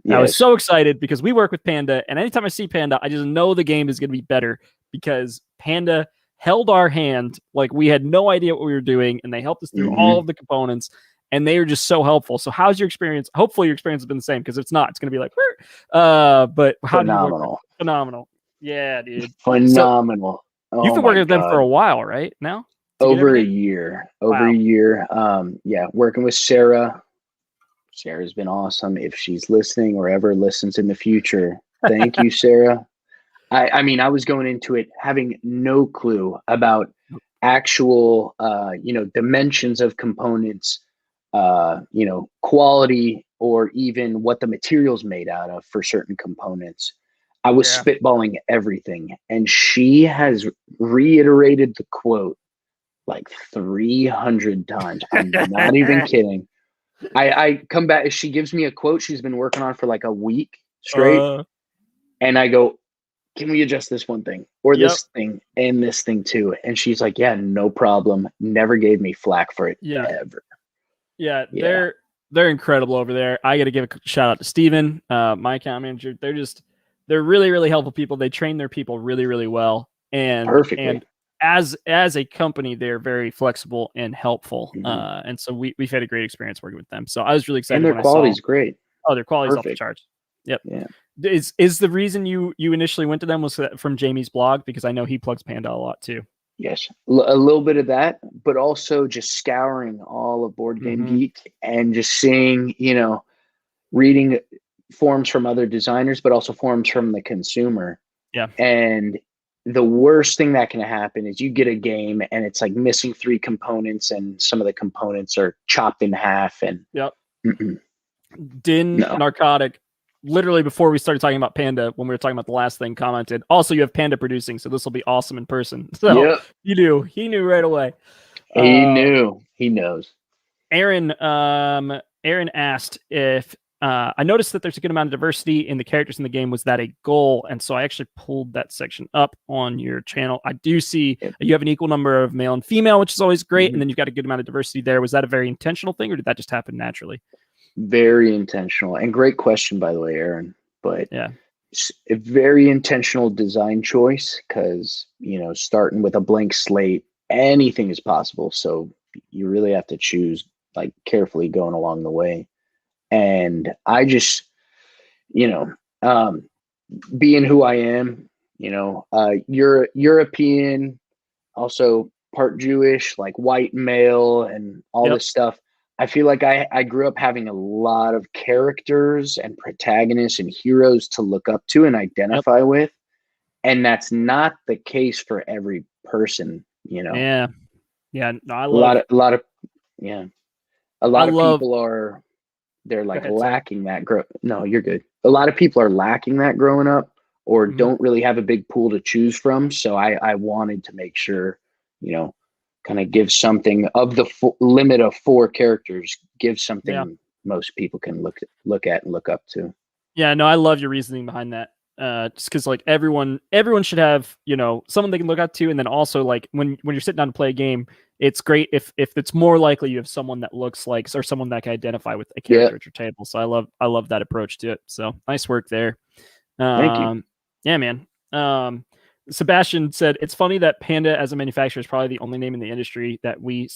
Yes. I was so excited because we work with Panda, and anytime I see Panda, I just know the game is going to be better because Panda held our hand like we had no idea what we were doing, and they helped us through all of the components, and they are just so helpful. So how's your experience? Hopefully your experience has been the same because if it's not, it's going to be but how phenomenal. Yeah, dude. Phenomenal. So, you've been working with them for a while, right? Now? Over a year. Working with Sarah. Sarah's been awesome. If she's listening or ever listens in the future, thank you, Sarah. I was going into it having no clue about actual, dimensions of components, quality or even what the material's made out of for certain components. I was spitballing everything, and she has reiterated the quote like 300 times. I'm not even kidding. I come back, she gives me a quote she's been working on for like a week straight, and I go, can we adjust this one thing or this thing and this thing too? And she's like, yeah, no problem. Never gave me flack for it ever. Yeah, they're incredible over there. I got to give a shout out to Steven, my account manager. They're really, really helpful people. They train their people really, really well. And perfectly. And as a company, they're very flexible and helpful. And so we've had a great experience working with them. So I was really excited. And their quality's great. Oh, their quality's off the charts. Yep. Yeah. Is the reason you initially went to them was from Jamie's blog? Because I know he plugs Panda a lot too. Yes, a little bit of that, but also just scouring all of Board Game Geek and just seeing, reading forums from other designers, but also forums from the consumer. Yeah. And the worst thing that can happen is you get a game and it's like missing 3 components and some of the components are chopped in half. And Narcotic, literally before we started talking about Panda, when we were talking about the last thing, commented, also you have Panda producing, so this will be awesome in person. So he knew right away. He knows. Aaron asked if I noticed that there's a good amount of diversity in the characters in the game. Was that a goal? And so I actually pulled that section up on your channel. I do see you have an equal number of male and female, which is always great. And then you've got a good amount of diversity there. Was that a very intentional thing, or did that just happen naturally? Very intentional, and great question, by the way, Aaron. But a very intentional design choice, because starting with a blank slate, anything is possible. So you really have to choose like carefully going along the way. And I just, being who I am, European, also part Jewish, like white male, and all this stuff. I feel like I grew up having a lot of characters and protagonists and heroes to look up to and identify with. And that's not the case for every person, Yeah. Yeah. No, a lot of people are, they're like lacking that No, you're good. A lot of people are lacking that growing up, or don't really have a big pool to choose from. So I wanted to make sure, kind of give something of the limit of 4 characters, give something most people can look at and look up to. Yeah, no, I love your reasoning behind that. Just because like everyone should have, someone they can look up to. And then also like when you're sitting down to play a game, it's great if it's more likely you have someone that looks like, or someone that can identify with a character at your table. So I love that approach to it. So nice work there. Thank you. Yeah, man. Sebastian said, it's funny that Panda as a manufacturer is probably the only name in the industry that me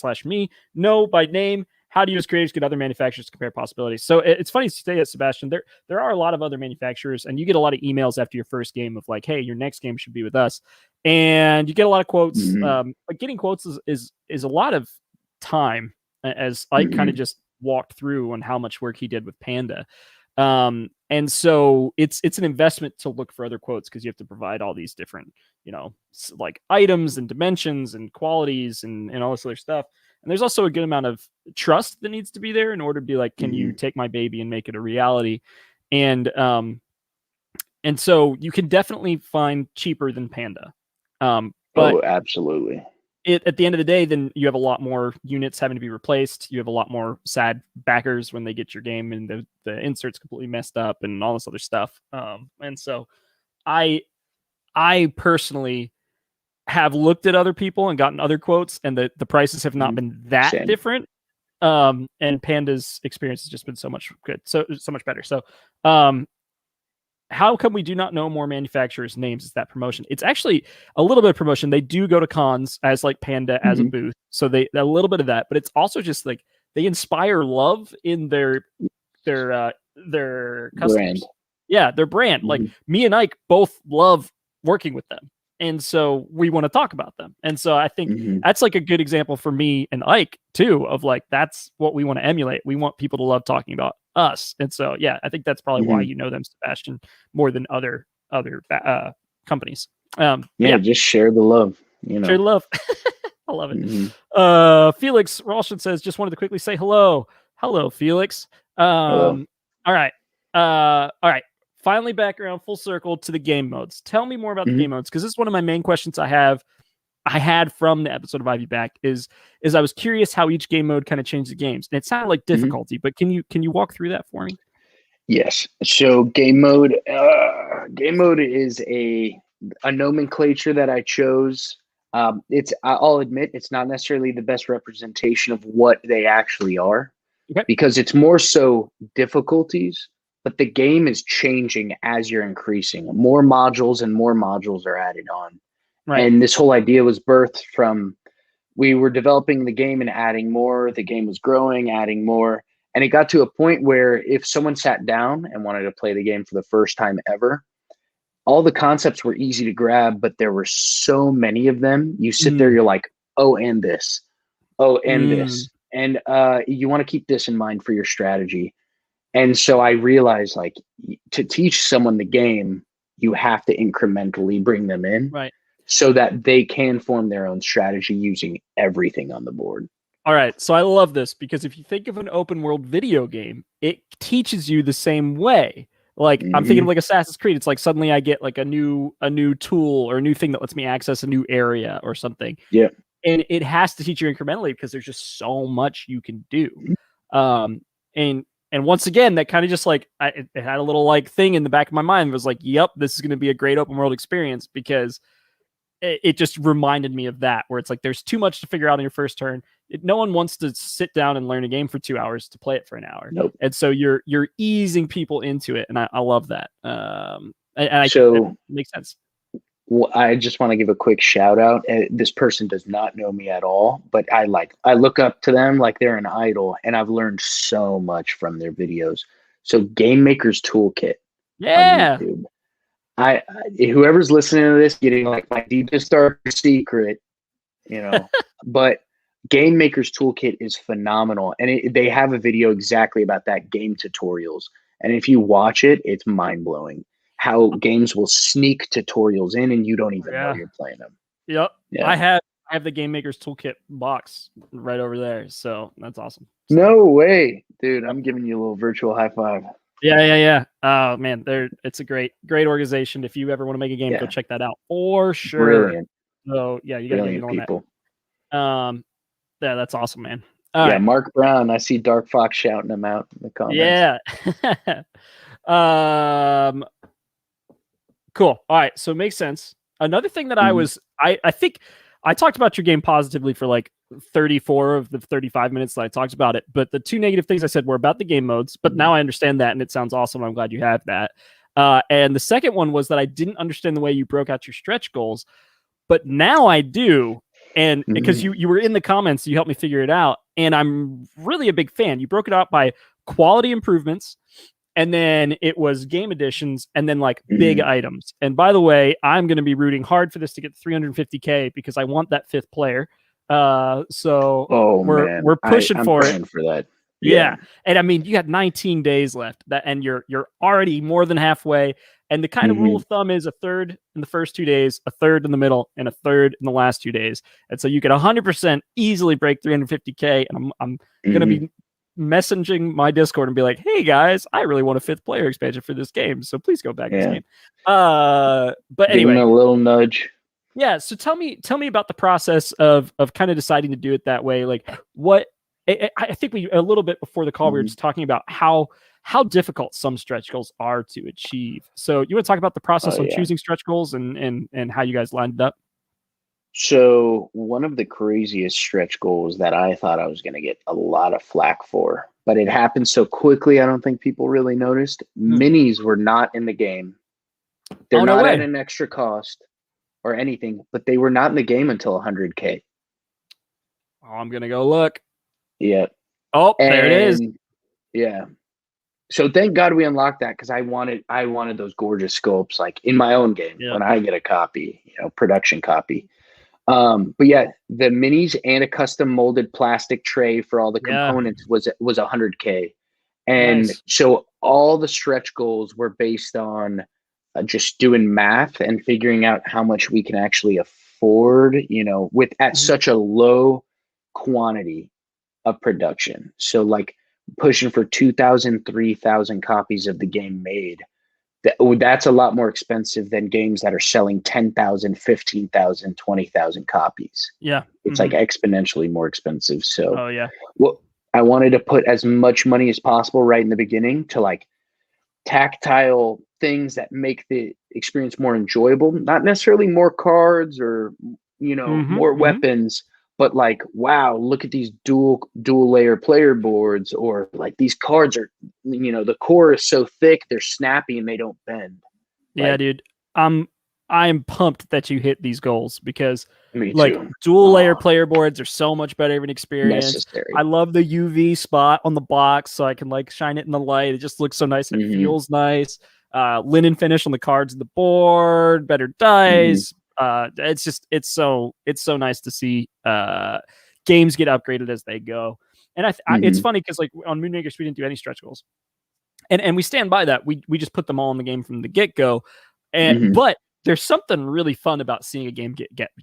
know by name. How do you as creators get other manufacturers to compare possibilities? So it's funny to say that, Sebastian. There are a lot of other manufacturers, and you get a lot of emails after your first game of like, hey, your next game should be with us. And you get a lot of quotes. But getting quotes is a lot of time, as I kind of just walked through on how much work he did with Panda. And so it's an investment to look for other quotes, because you have to provide all these different, like items and dimensions and qualities and all this other stuff. And there's also a good amount of trust that needs to be there in order to be like, can you take my baby and make it a reality? And so you can definitely find cheaper than Panda. But absolutely. At the end of the day, then you have a lot more units having to be replaced. You have a lot more sad backers when they get your game and the insert's completely messed up and all this other stuff. And so I personally have looked at other people and gotten other quotes, and the prices have not been that different. And Panda's experience has just been so much better. So how come we do not know more manufacturers' names as that promotion? It's actually a little bit of promotion. They do go to cons as like Panda as a booth. So a little bit of that, but it's also just like they inspire love in their customers. Brand. Yeah, their brand. Like me and Ike both love working with them. And so we want to talk about them. And so I think that's like a good example for me and Ike too, of like, that's what we want to emulate. We want people to love talking about us. And so, yeah, I think that's probably why you know them, Sebastian, more than other companies. Just share the love, Share the love. I love it. Felix Ralston says, just wanted to quickly say hello. Hello, Felix. Hello. All right. All right. Finally back around full circle to the game modes. Tell me more about the game modes, because this is one of my main questions I had from the episode of Ivy Back is I was curious how each game mode kind of changed the games. And it sounded like difficulty, but can you walk through that for me? Yes. So game mode is a nomenclature that I chose. I'll admit it's not necessarily the best representation of what they actually are, Okay. because it's more so difficulties, but the game is changing as you're increasing. More modules and more modules are added on. Right. And this whole idea was birthed from, we were developing the game and adding more. The game was growing, adding more. And it got to a point where if someone sat down and wanted to play the game for the first time ever, all the concepts were easy to grab, but there were so many of them. You sit there, you're like, oh, and this. Oh, and this. And you want to keep this in mind for your strategy. And so I realized, like, to teach someone the game, you have to incrementally bring them in. Right. So that they can form their own strategy using everything on the board. All right. So I love this, because if you think of an open world video game, it teaches you the same way. Like I'm thinking of like Assassin's Creed. It's like suddenly I get like a new tool or a new thing that lets me access a new area or something. Yeah. And it has to teach you incrementally, because there's just so much you can do. And once again, that kind of just like it had a little like thing in the back of my mind. It was like, yep, this is going to be a great open world experience, because it just reminded me of that, where it's like there's too much to figure out in your first turn. No one wants to sit down and learn a game for 2 hours to play it for an hour. Nope. And so you're easing people into it, and I love that. So it makes sense. Well, I just want to give a quick shout out. This person does not know me at all, but I look up to them like they're an idol, and I've learned so much from their videos. So Game Maker's Toolkit Yeah. on YouTube. Whoever's listening to this, getting like my deepest dark secret, but Game Maker's Toolkit is phenomenal, and they have a video exactly about that, game tutorials. And if you watch it, it's mind blowing how games will sneak tutorials in, and you don't even know you're playing them. Yep. Yeah. I have the Game Maker's Toolkit box right over there, so that's awesome. So, no way, dude! I'm giving you a little virtual high five. Yeah. Oh man, it's a great organization. If you ever want to make a game, go check that out for sure. Brilliant. So yeah, you gotta get on people. That. Yeah, that's awesome, man. All right. Mark Brown. I see Dark Fox shouting him out in the comments. Yeah. Cool. All right. So it makes sense. Another thing that I think I talked about your game positively for like 34 of the 35 minutes that I talked about it, but the two negative things I said were about the game modes, but now I understand that, and it sounds awesome. I'm glad you have that. And the second one was that I didn't understand the way you broke out your stretch goals, but now I do. And because you were in the comments, you helped me figure it out. And I'm really a big fan. You broke it out by quality improvements, and then it was game additions, and then like big items. And by the way, I'm going to be rooting hard for this to get 350K, because I want that fifth player. So we're pushing for it. For that. Yeah. And I mean, you got 19 days left, and you're already more than halfway. And the kind of rule of thumb is a third in the first 2 days, a third in the middle, and a third in the last 2 days. And so you could 100% easily break 350K. And I'm going to be messaging my Discord and be like, hey guys, I really want a fifth player expansion for this game, so please go back this game. But anyway, give him a little nudge. Yeah. So tell me about the process of kind of deciding to do it that way. Like what I think we a little bit before the call we were just talking about how difficult some stretch goals are to achieve. So you want to talk about the process of choosing stretch goals and how you guys lined it up? So one of the craziest stretch goals that I thought I was going to get a lot of flack for, but it happened so quickly, I don't think people really noticed. Minis were not in the game. They're not at an extra cost or anything, but they were not in the game until 100K. Oh, I'm going to go look. Yeah. Oh, there it is. Yeah. So thank God we unlocked that, because I wanted those gorgeous sculpts like in my own game when I get a copy, production copy. But yeah, the minis and a custom molded plastic tray for all the components was 100K. And so all the stretch goals were based on just doing math and figuring out how much we can actually afford, with at such a low quantity of production. So like pushing for 2,000, 3,000 copies of the game made. That's a lot more expensive than games that are selling 10,000, 15,000, 20,000 copies. Yeah. It's like exponentially more expensive. So, oh yeah. Well, I wanted to put as much money as possible right in the beginning to like tactile things that make the experience more enjoyable. Not necessarily more cards or, more weapons, but like, wow, look at these dual layer player boards, or like these cards are, the core is so thick, they're snappy and they don't bend. Yeah, dude. I'm pumped that you hit these goals because Me like too. dual layer player boards are so much better of an experience. Necessary. I love the UV spot on the box so I can like shine it in the light. It just looks so nice and it feels nice. Linen finish on the cards and the board, better dice. It's so nice to see games get upgraded as they go. And it's funny because like on Moonrakers we didn't do any stretch goals. And we stand by that. We just put them all in the game from the get-go. And but there's something really fun about seeing a game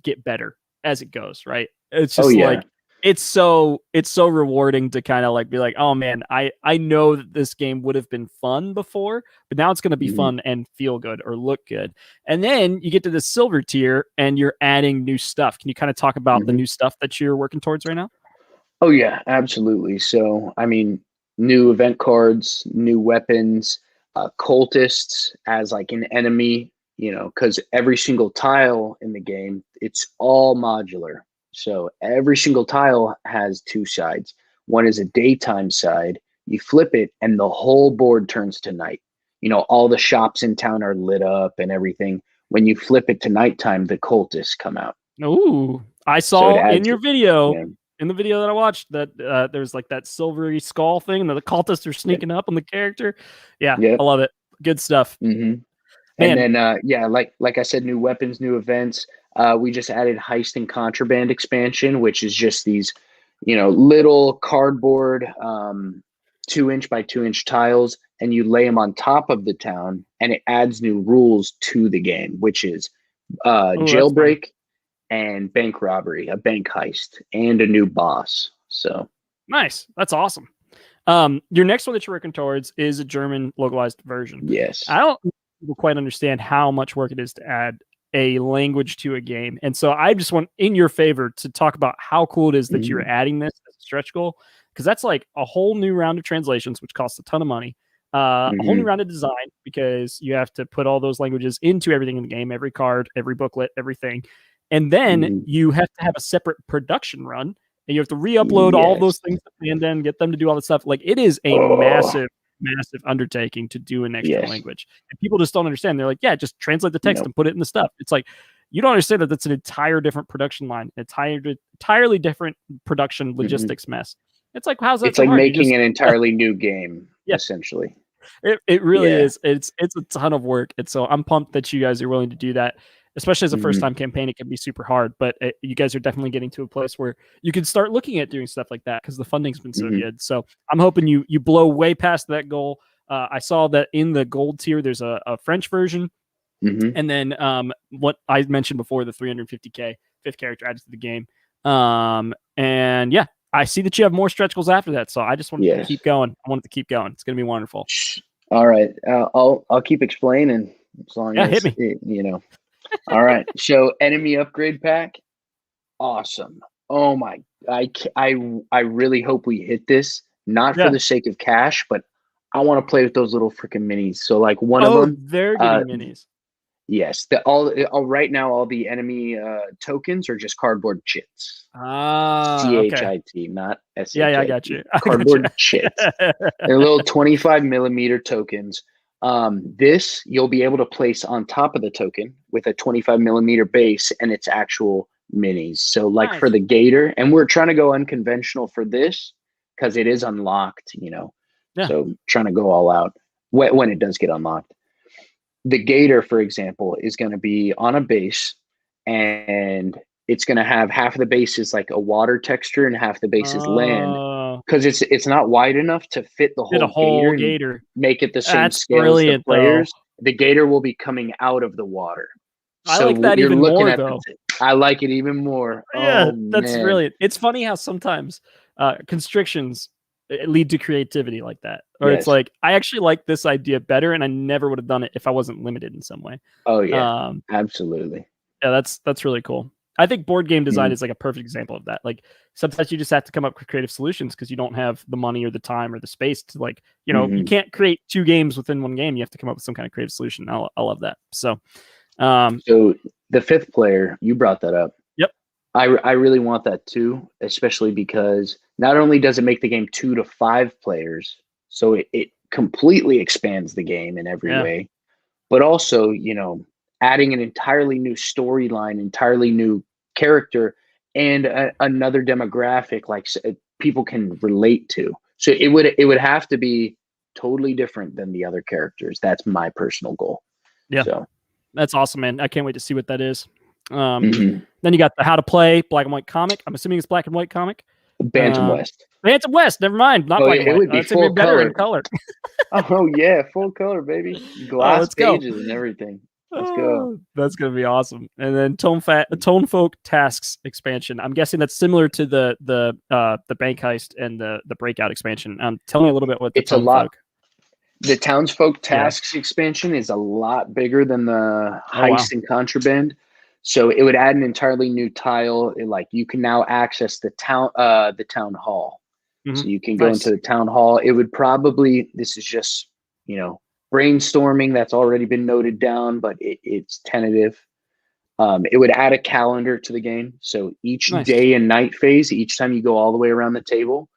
get better as it goes, right? It's just like it's so rewarding to kind of like be like, oh man, I know that this game would have been fun before, but now it's going to be fun and feel good or look good. And then you get to the silver tier and you're adding new stuff. Can you kind of talk about the new stuff that you're working towards right now? Oh yeah, absolutely. So I mean, new event cards, new weapons, cultists as like an enemy, because every single tile in the game, it's all modular. So every single tile has two sides. One is a daytime side. You flip it and the whole board turns to night. All the shops in town are lit up and everything. When you flip it to nighttime, the cultists come out. Ooh, I saw in your video. Yeah. In the video that I watched, that there's like that silvery skull thing, and the cultists are sneaking up on the character. Yeah, I love it. Good stuff. And then, like I said, new weapons, new events. We just added Heist and Contraband expansion, which is just these, little cardboard 2-inch by 2-inch tiles, and you lay them on top of the town, and it adds new rules to the game, which is jailbreak and bank robbery, a bank heist, and a new boss. So nice. That's awesome. Your next one that you're working towards is a German localized version. Yes. I don't quite understand how much work it is to add a language to a game. And so I just want, in your favor, to talk about how cool it is that you're adding this as a stretch goal, because that's like a whole new round of translations, which costs a ton of money. A whole new round of design, because you have to put all those languages into everything in the game, every card, every booklet, everything. And then you have to have a separate production run, and you have to re-upload all those things and then get them to do all the stuff. Like, it is a massive undertaking to do an extra language. And people just don't understand. They're like, yeah, just translate the text and put it in the stuff. It's like, you don't understand that that's an entire different production line, entirely different production logistics mess. It's like, how's that? It's so like hard? Making an entirely new game, essentially. It really is. It's a ton of work. And so I'm pumped that you guys are willing to do that. Especially as a first-time campaign, it can be super hard, but you guys are definitely getting to a place where you can start looking at doing stuff like that because the funding's been so good. So I'm hoping you blow way past that goal. I saw that in the gold tier, there's a French version, and then what I mentioned before, the 350K 5th character added to the game. And yeah, I see that you have more stretch goals after that, so I just wanted to keep going. I want it to keep going. It's going to be wonderful. All right, I'll keep explaining as long as hit me. All right. So enemy upgrade pack. Awesome. Oh my, I really hope we hit this, not for the sake of cash, but I want to play with those little freaking minis. So like one of them, they're getting minis. Yes. Right now, all the enemy tokens are just cardboard chits. CHIT, not SHIT. Yeah, I got you. Cardboard chits. They're little 25 millimeter tokens. This you'll be able to place on top of the token with a 25 millimeter base and its actual minis. So like for the gator, and we're trying to go unconventional for this because it is unlocked, so trying to go all out when it does get unlocked. The gator, for example, is going to be on a base, and it's going to have half of the base is like a water texture and half the base is land, because it's not wide enough to fit the whole gator. Make it the same scale as the players. Though. The gator will be coming out of the water. I like that even more, though. I like it even more. Yeah, that's brilliant. It's funny how sometimes constrictions lead to creativity like that. Or Yes. it's like, I actually like this idea better, and I never would have done it if I wasn't limited in some way. Oh yeah, absolutely. Yeah, that's really cool. I think board game design Mhm. is like a perfect example of that. Like sometimes you just have to come up with creative solutions because you don't have the money or the time or the space to like, you know, you Mhm. can't create 2 games within one game. You have to come up with some kind of creative solution. I love that. So, So the 5th player, you brought that up. yep. I really want that too, especially because not only does it make the game 2 to 5 players, so it completely expands the game in every Yeah. way, but also, you know, adding an entirely new storyline, entirely new character, and another demographic like people can relate to. So it would have to be totally different than the other characters. That's my personal goal. Yeah. So That's awesome, man. I can't wait to see what that is. mhm. Then you got the How to Play black and white comic. I'm assuming it's black and white comic. Bantam West. Bantam West. Never mind. Not Oh, black and it white. would be It's gonna be full better in color. color. Oh yeah, full color, baby. Oh, Glass let's go. pages and everything. Let's go. Oh, that's gonna be awesome. And then Tone Folk Tasks expansion. I'm guessing that's similar to the bank heist and the breakout expansion. Tell me a little bit what the It's a Tone lot. Folk. The Townsfolk Tasks expansion is a lot bigger than the Oh, wow. Heist and Contraband. So it would add an entirely new tile. Like you can now access the town hall. Mhm. So you can go Nice. into the town hall. It would probably, this is just, you know, brainstorming that's already been noted down, but it's tentative. It would add a calendar to the game. So each Nice. day and night phase, each time you go all the way around the table,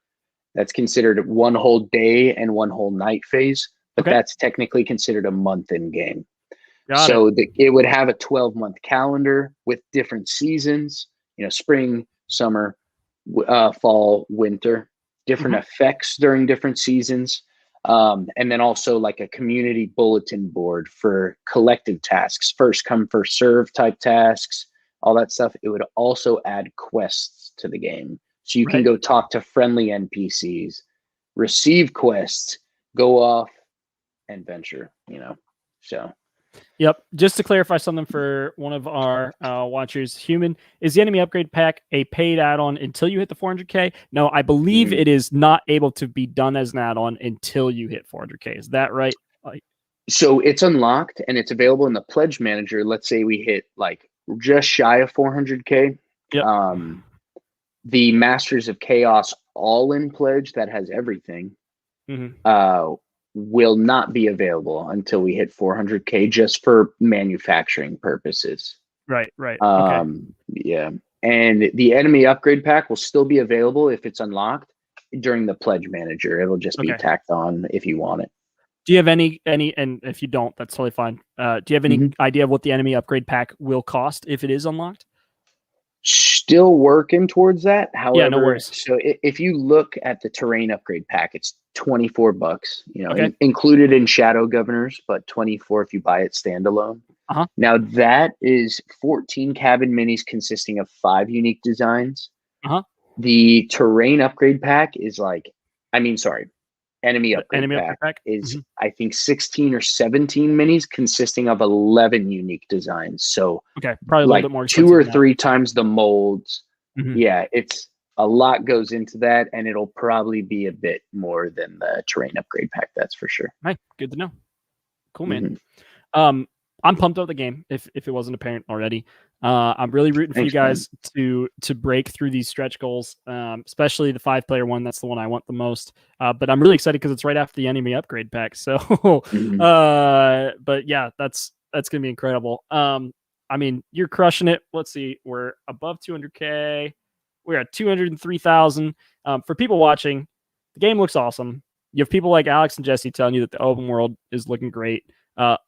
that's considered one whole day and one whole night phase, but Okay. that's technically considered a month in game. Got it. So it would have a 12-month calendar with different seasons, you know, spring, summer, fall, winter, different effects during different seasons. And then also like a community bulletin board for collective tasks, first come, first serve type tasks, all that stuff. It would also add quests to the game. So you can Right. go talk to friendly NPCs, receive quests, go off and venture, you know. So Yep. Just to clarify something for one of our watchers, Human, is the enemy upgrade pack a paid add-on until you hit the 400K? No, I believe it is not able to be done as an add-on until you hit 400K. Is that right? So it's unlocked and it's available in the pledge manager. Let's say we hit like just shy of 400K. Yep. The Masters of Chaos all-in pledge that has everything will not be available until we hit 400K just for manufacturing purposes. Right. Okay. Yeah. And the enemy upgrade pack will still be available if it's unlocked during the pledge manager. It'll just be tacked on if you want it. Do you have any, and if you don't, that's totally fine. Do you have any idea of what the enemy upgrade pack will cost if it is unlocked? Still working towards that. However, yeah, no worries. So if you look at the terrain upgrade pack, it's $24, you know, included in Shadow Governors, but 24 if you buy it standalone. Now that is 14 cabin minis consisting of 5 unique designs. The terrain upgrade pack is like, enemy upgrade pack is I think 16 or 17 minis consisting of 11 unique designs. So probably a like little bit more 2 or 3 times the molds. Yeah, it's a lot goes into that, and it'll probably be a bit more than the terrain upgrade pack. That's for sure. Right, good to know. Cool, man. I'm pumped about the game. If it wasn't apparent already, I'm really rooting for you guys to break through these stretch goals, especially the 5-player one. That's the one I want the most. But I'm really excited because it's right after the enemy upgrade pack. So, but yeah, that's gonna be incredible. I mean, you're crushing it. Let's see, we're above 200K. We're at 203,000. For people watching, the game looks awesome. You have people like Alex and Jesse telling you that the open world is looking great.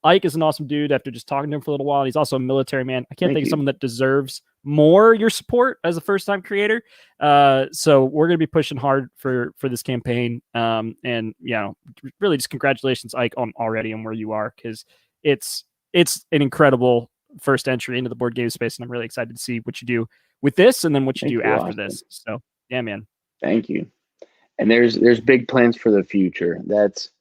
Ike is an awesome dude after just talking to him for a little while. He's also a military man. I can't think of someone that deserves more your support as a first-time creator. So we're going to be pushing hard for this campaign. And, you know, really just congratulations, Ike, on already and where you are, because it's an incredible first entry into the board game space. And I'm really excited to see what you do with this and then what you do after this. So, yeah, man. Thank you. And there's big plans for the future. That's,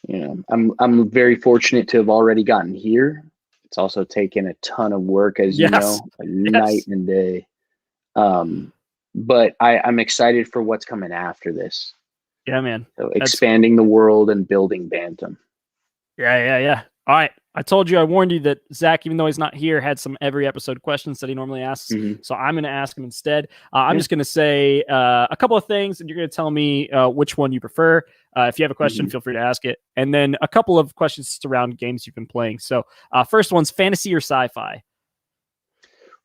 you know, I'm very fortunate to have already gotten here. It's also taken a ton of work, as you know, night and day. But I'm excited for what's coming after this. Yeah, man. So expanding the world and building Bantam. Yeah. All right. I told you, I warned you that Zach, even though he's not here, had some every episode questions that he normally asks. Mm-hmm. So I'm going to ask him instead. I'm just going to say a couple of things, and you're going to tell me which one you prefer. If you have a question, feel free to ask it. And then a couple of questions around games you've been playing. So first one's fantasy or sci-fi?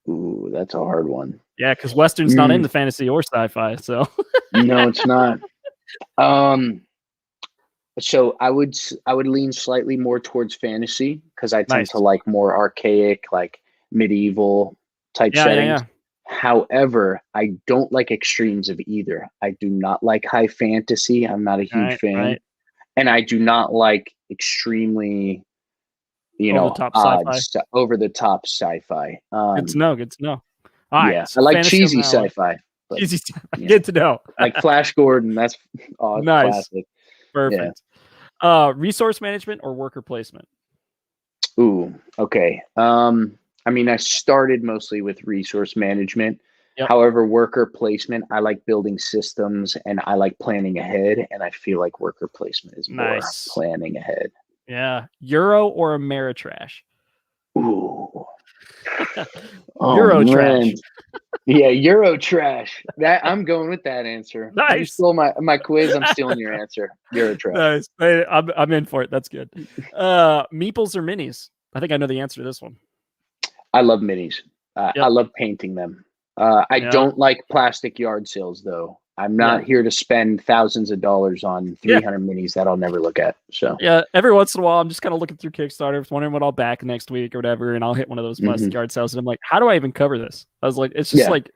Ooh, that's a hard one. Yeah, because Western's not into fantasy or sci-fi. So no, it's not. So I would lean slightly more towards fantasy because I tend to like more archaic, like medieval type settings. However, I don't like extremes of either. I do not like high fantasy. I'm not a huge fan. And I do not like extremely, over the top sci-fi. Good to know. All right. So I like cheesy sci-fi. Cheesy sci-fi. Good to know. Like Flash Gordon. That's nice. Classic. Perfect. Resource management or worker placement? Ooh, okay. I mean, I started mostly with resource management. Yep. However, worker placement, I like building systems and I like planning ahead. And I feel like worker placement is more planning ahead. Yeah. Euro or Ameritrash? Ooh. Euro trash. Yeah, Euro trash. That I'm going with that answer. Nice. You stole my quiz. I'm stealing your answer. Euro trash. Nice. I'm in for it. That's good. Meeples or minis? I think I know the answer to this one. I love minis. I love painting them. I don't like plastic yard sales though. I'm not here to spend thousands of dollars on 300 minis that I'll never look at. So every once in a while, I'm just kind of looking through Kickstarter, wondering what I'll back next week or whatever, and I'll hit one of those plastic yard sales, and I'm like, how do I even cover this? I was like, it's just like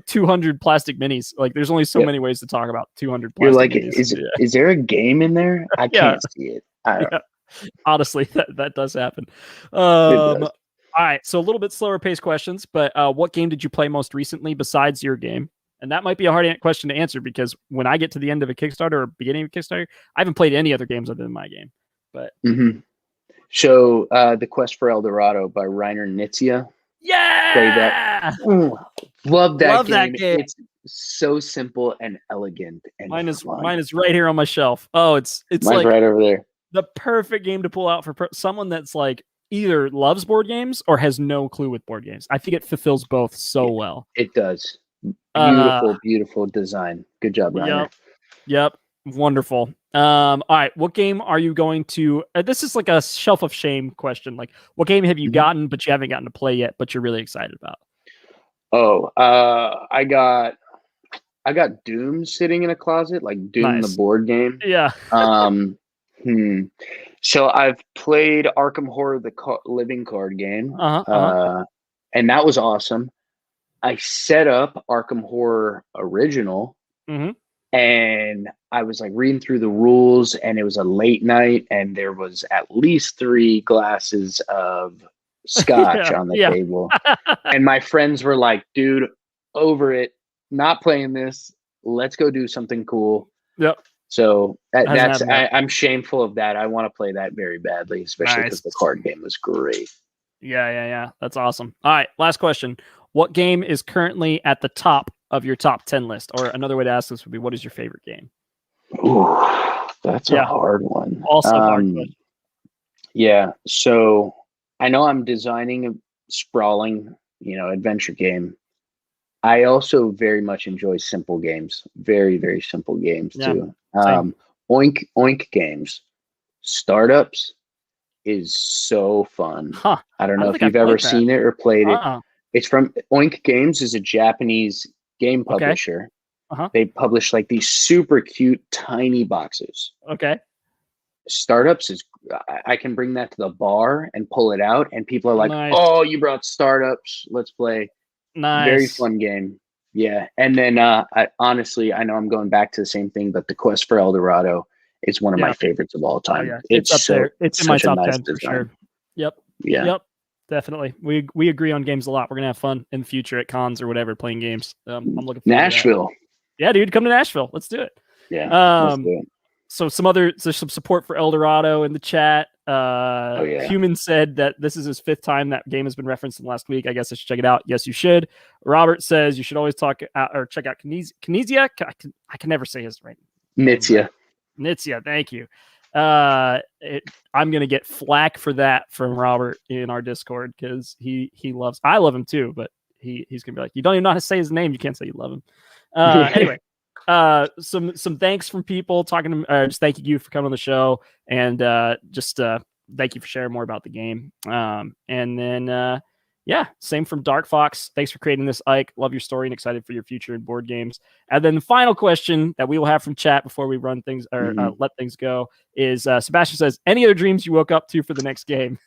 200 plastic minis. Like, there's only so many ways to talk about 200 plastic minis. Is there a game in there? I can't see it. I don't know. Honestly, that does happen. All right, so a little bit slower paced questions, but what game did you play most recently besides your game? And that might be a hard question to answer because when I get to the end of a Kickstarter or beginning of a Kickstarter, I haven't played any other games other than my game. But So The Quest for El Dorado by Reiner Knizia. Yeah! Play that. Love that game. It's so simple and elegant. And mine is right here on my shelf. Oh, it's mine's like right over there. The perfect game to pull out for someone that's like either loves board games or has no clue with board games. I think it fulfills both so well. It does. Beautiful design. Good job, Reiner. Yep. Wonderful. All right. What game are you going to? This is like a shelf of shame question. Like, what game have you gotten, but you haven't gotten to play yet, but you're really excited about? Oh, I got Doom sitting in a closet, like Doom the board game. Yeah. So I've played Arkham Horror, the living card game, and that was awesome. I set up Arkham Horror Original, and I was like reading through the rules, and it was a late night, and there was at least 3 glasses of scotch on the table, and my friends were like, "Dude, over it, not playing this. Let's go do something cool." Yep. So I'm shameful of that. I want to play that very badly, especially because the card game was great. Yeah. That's awesome. All right, last question. What game is currently at the top of your top 10 list? Or another way to ask this would be, what is your favorite game? Ooh, that's a hard one. Also hard question. Yeah. So I know I'm designing a sprawling, adventure game. I also very much enjoy simple games. Very, very simple games too. Oink games. Startups is so fun. I don't know if you've ever seen it or played it. It's from Oink Games, is a Japanese game publisher. They publish like these super cute tiny boxes. Okay. Startups is I can bring that to the bar and pull it out, and people are like, "Oh, you brought Startups. Let's play." Nice. Very fun game. Yeah. And then I know I'm going back to the same thing, but The Quest for El Dorado is one of my favorites of all time. It's up there. It's in my top 10 for sure. Yep. Definitely. We agree on games a lot. We're gonna have fun in the future at cons or whatever playing games. I'm looking forward Nashville. To that. Yeah, dude, come to Nashville. Let's do it. Yeah. Let's do it. So there's some support for El Dorado in the chat. Human said that this is his 5th time that game has been referenced in the last week. I guess I should check it out. Yes, you should. Robert says you should always check out Kinesia. I can never say his Nitsya. Nitsya, thank you. I'm gonna get flack for that from Robert in our Discord because I love him too, but he's gonna be like, you don't even know how to say his name, you can't say you love him. Anyway, some thanks from people talking to just thanking you for coming on the show, and just thank you for sharing more about the game. And then yeah, same from Dark Fox. Thanks for creating this, Ike. Love your story and excited for your future in board games. And then the final question that we will have from chat before we run things or let things go is Sebastian says, any other dreams you woke up to for the next game?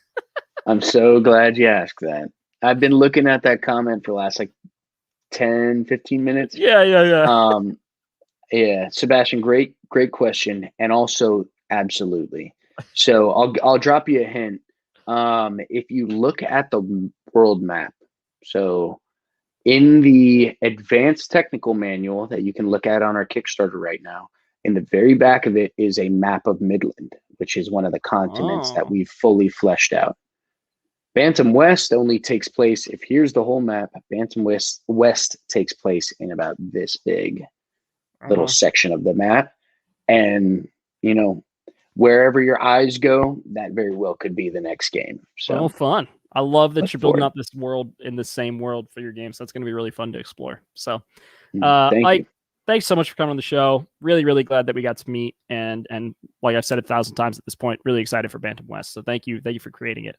I'm so glad you asked that. I've been looking at that comment for the last like 10, 15 minutes. Yeah. Yeah, Sebastian, great question. And also, absolutely. So I'll drop you a hint. If you look at the world map, so in the advanced technical manual that you can look at on our Kickstarter right now, in the very back of it is a map of Midland, which is one of the continents that we've fully fleshed out. Bantam West only takes place, if here's the whole map, Bantam West takes place in about this big little section of the map. And, you know, wherever your eyes go, that very well could be the next game. So fun. I love that you're building up this world in the same world for your game. So that's going to be really fun to explore. So thanks so much for coming on the show. Really, really glad that we got to meet. And like I've said 1,000 times at this point, really excited for Bantam West. So thank you for creating it.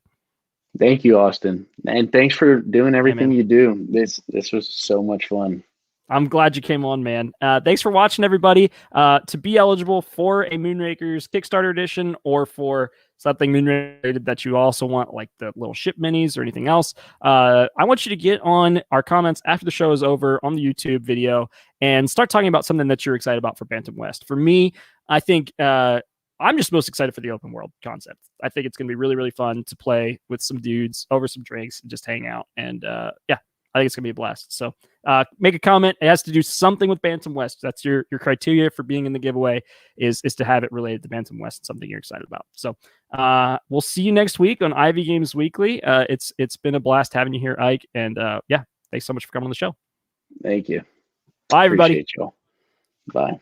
Thank you, Austin. And thanks for doing everything you do. This was so much fun. I'm glad you came on, man. Thanks for watching, everybody. To be eligible for a Moonrakers Kickstarter edition or for something Moonraker that you also want, like the little ship minis or anything else, I want you to get on our comments after the show is over on the YouTube video and start talking about something that you're excited about for Bantam West. For me, I think I'm just most excited for the open world concept. I think it's going to be really, really fun to play with some dudes over some drinks and just hang out. And yeah, I think it's going to be a blast. So make a comment. It has to do something with Bantam West. That's your criteria for being in the giveaway is to have it related to Bantam West, something you're excited about. So we'll see you next week on Ivy Games Weekly. It's been a blast having you here, Ike. And yeah, thanks so much for coming on the show. Thank you. Bye, everybody. Appreciate you all. Bye.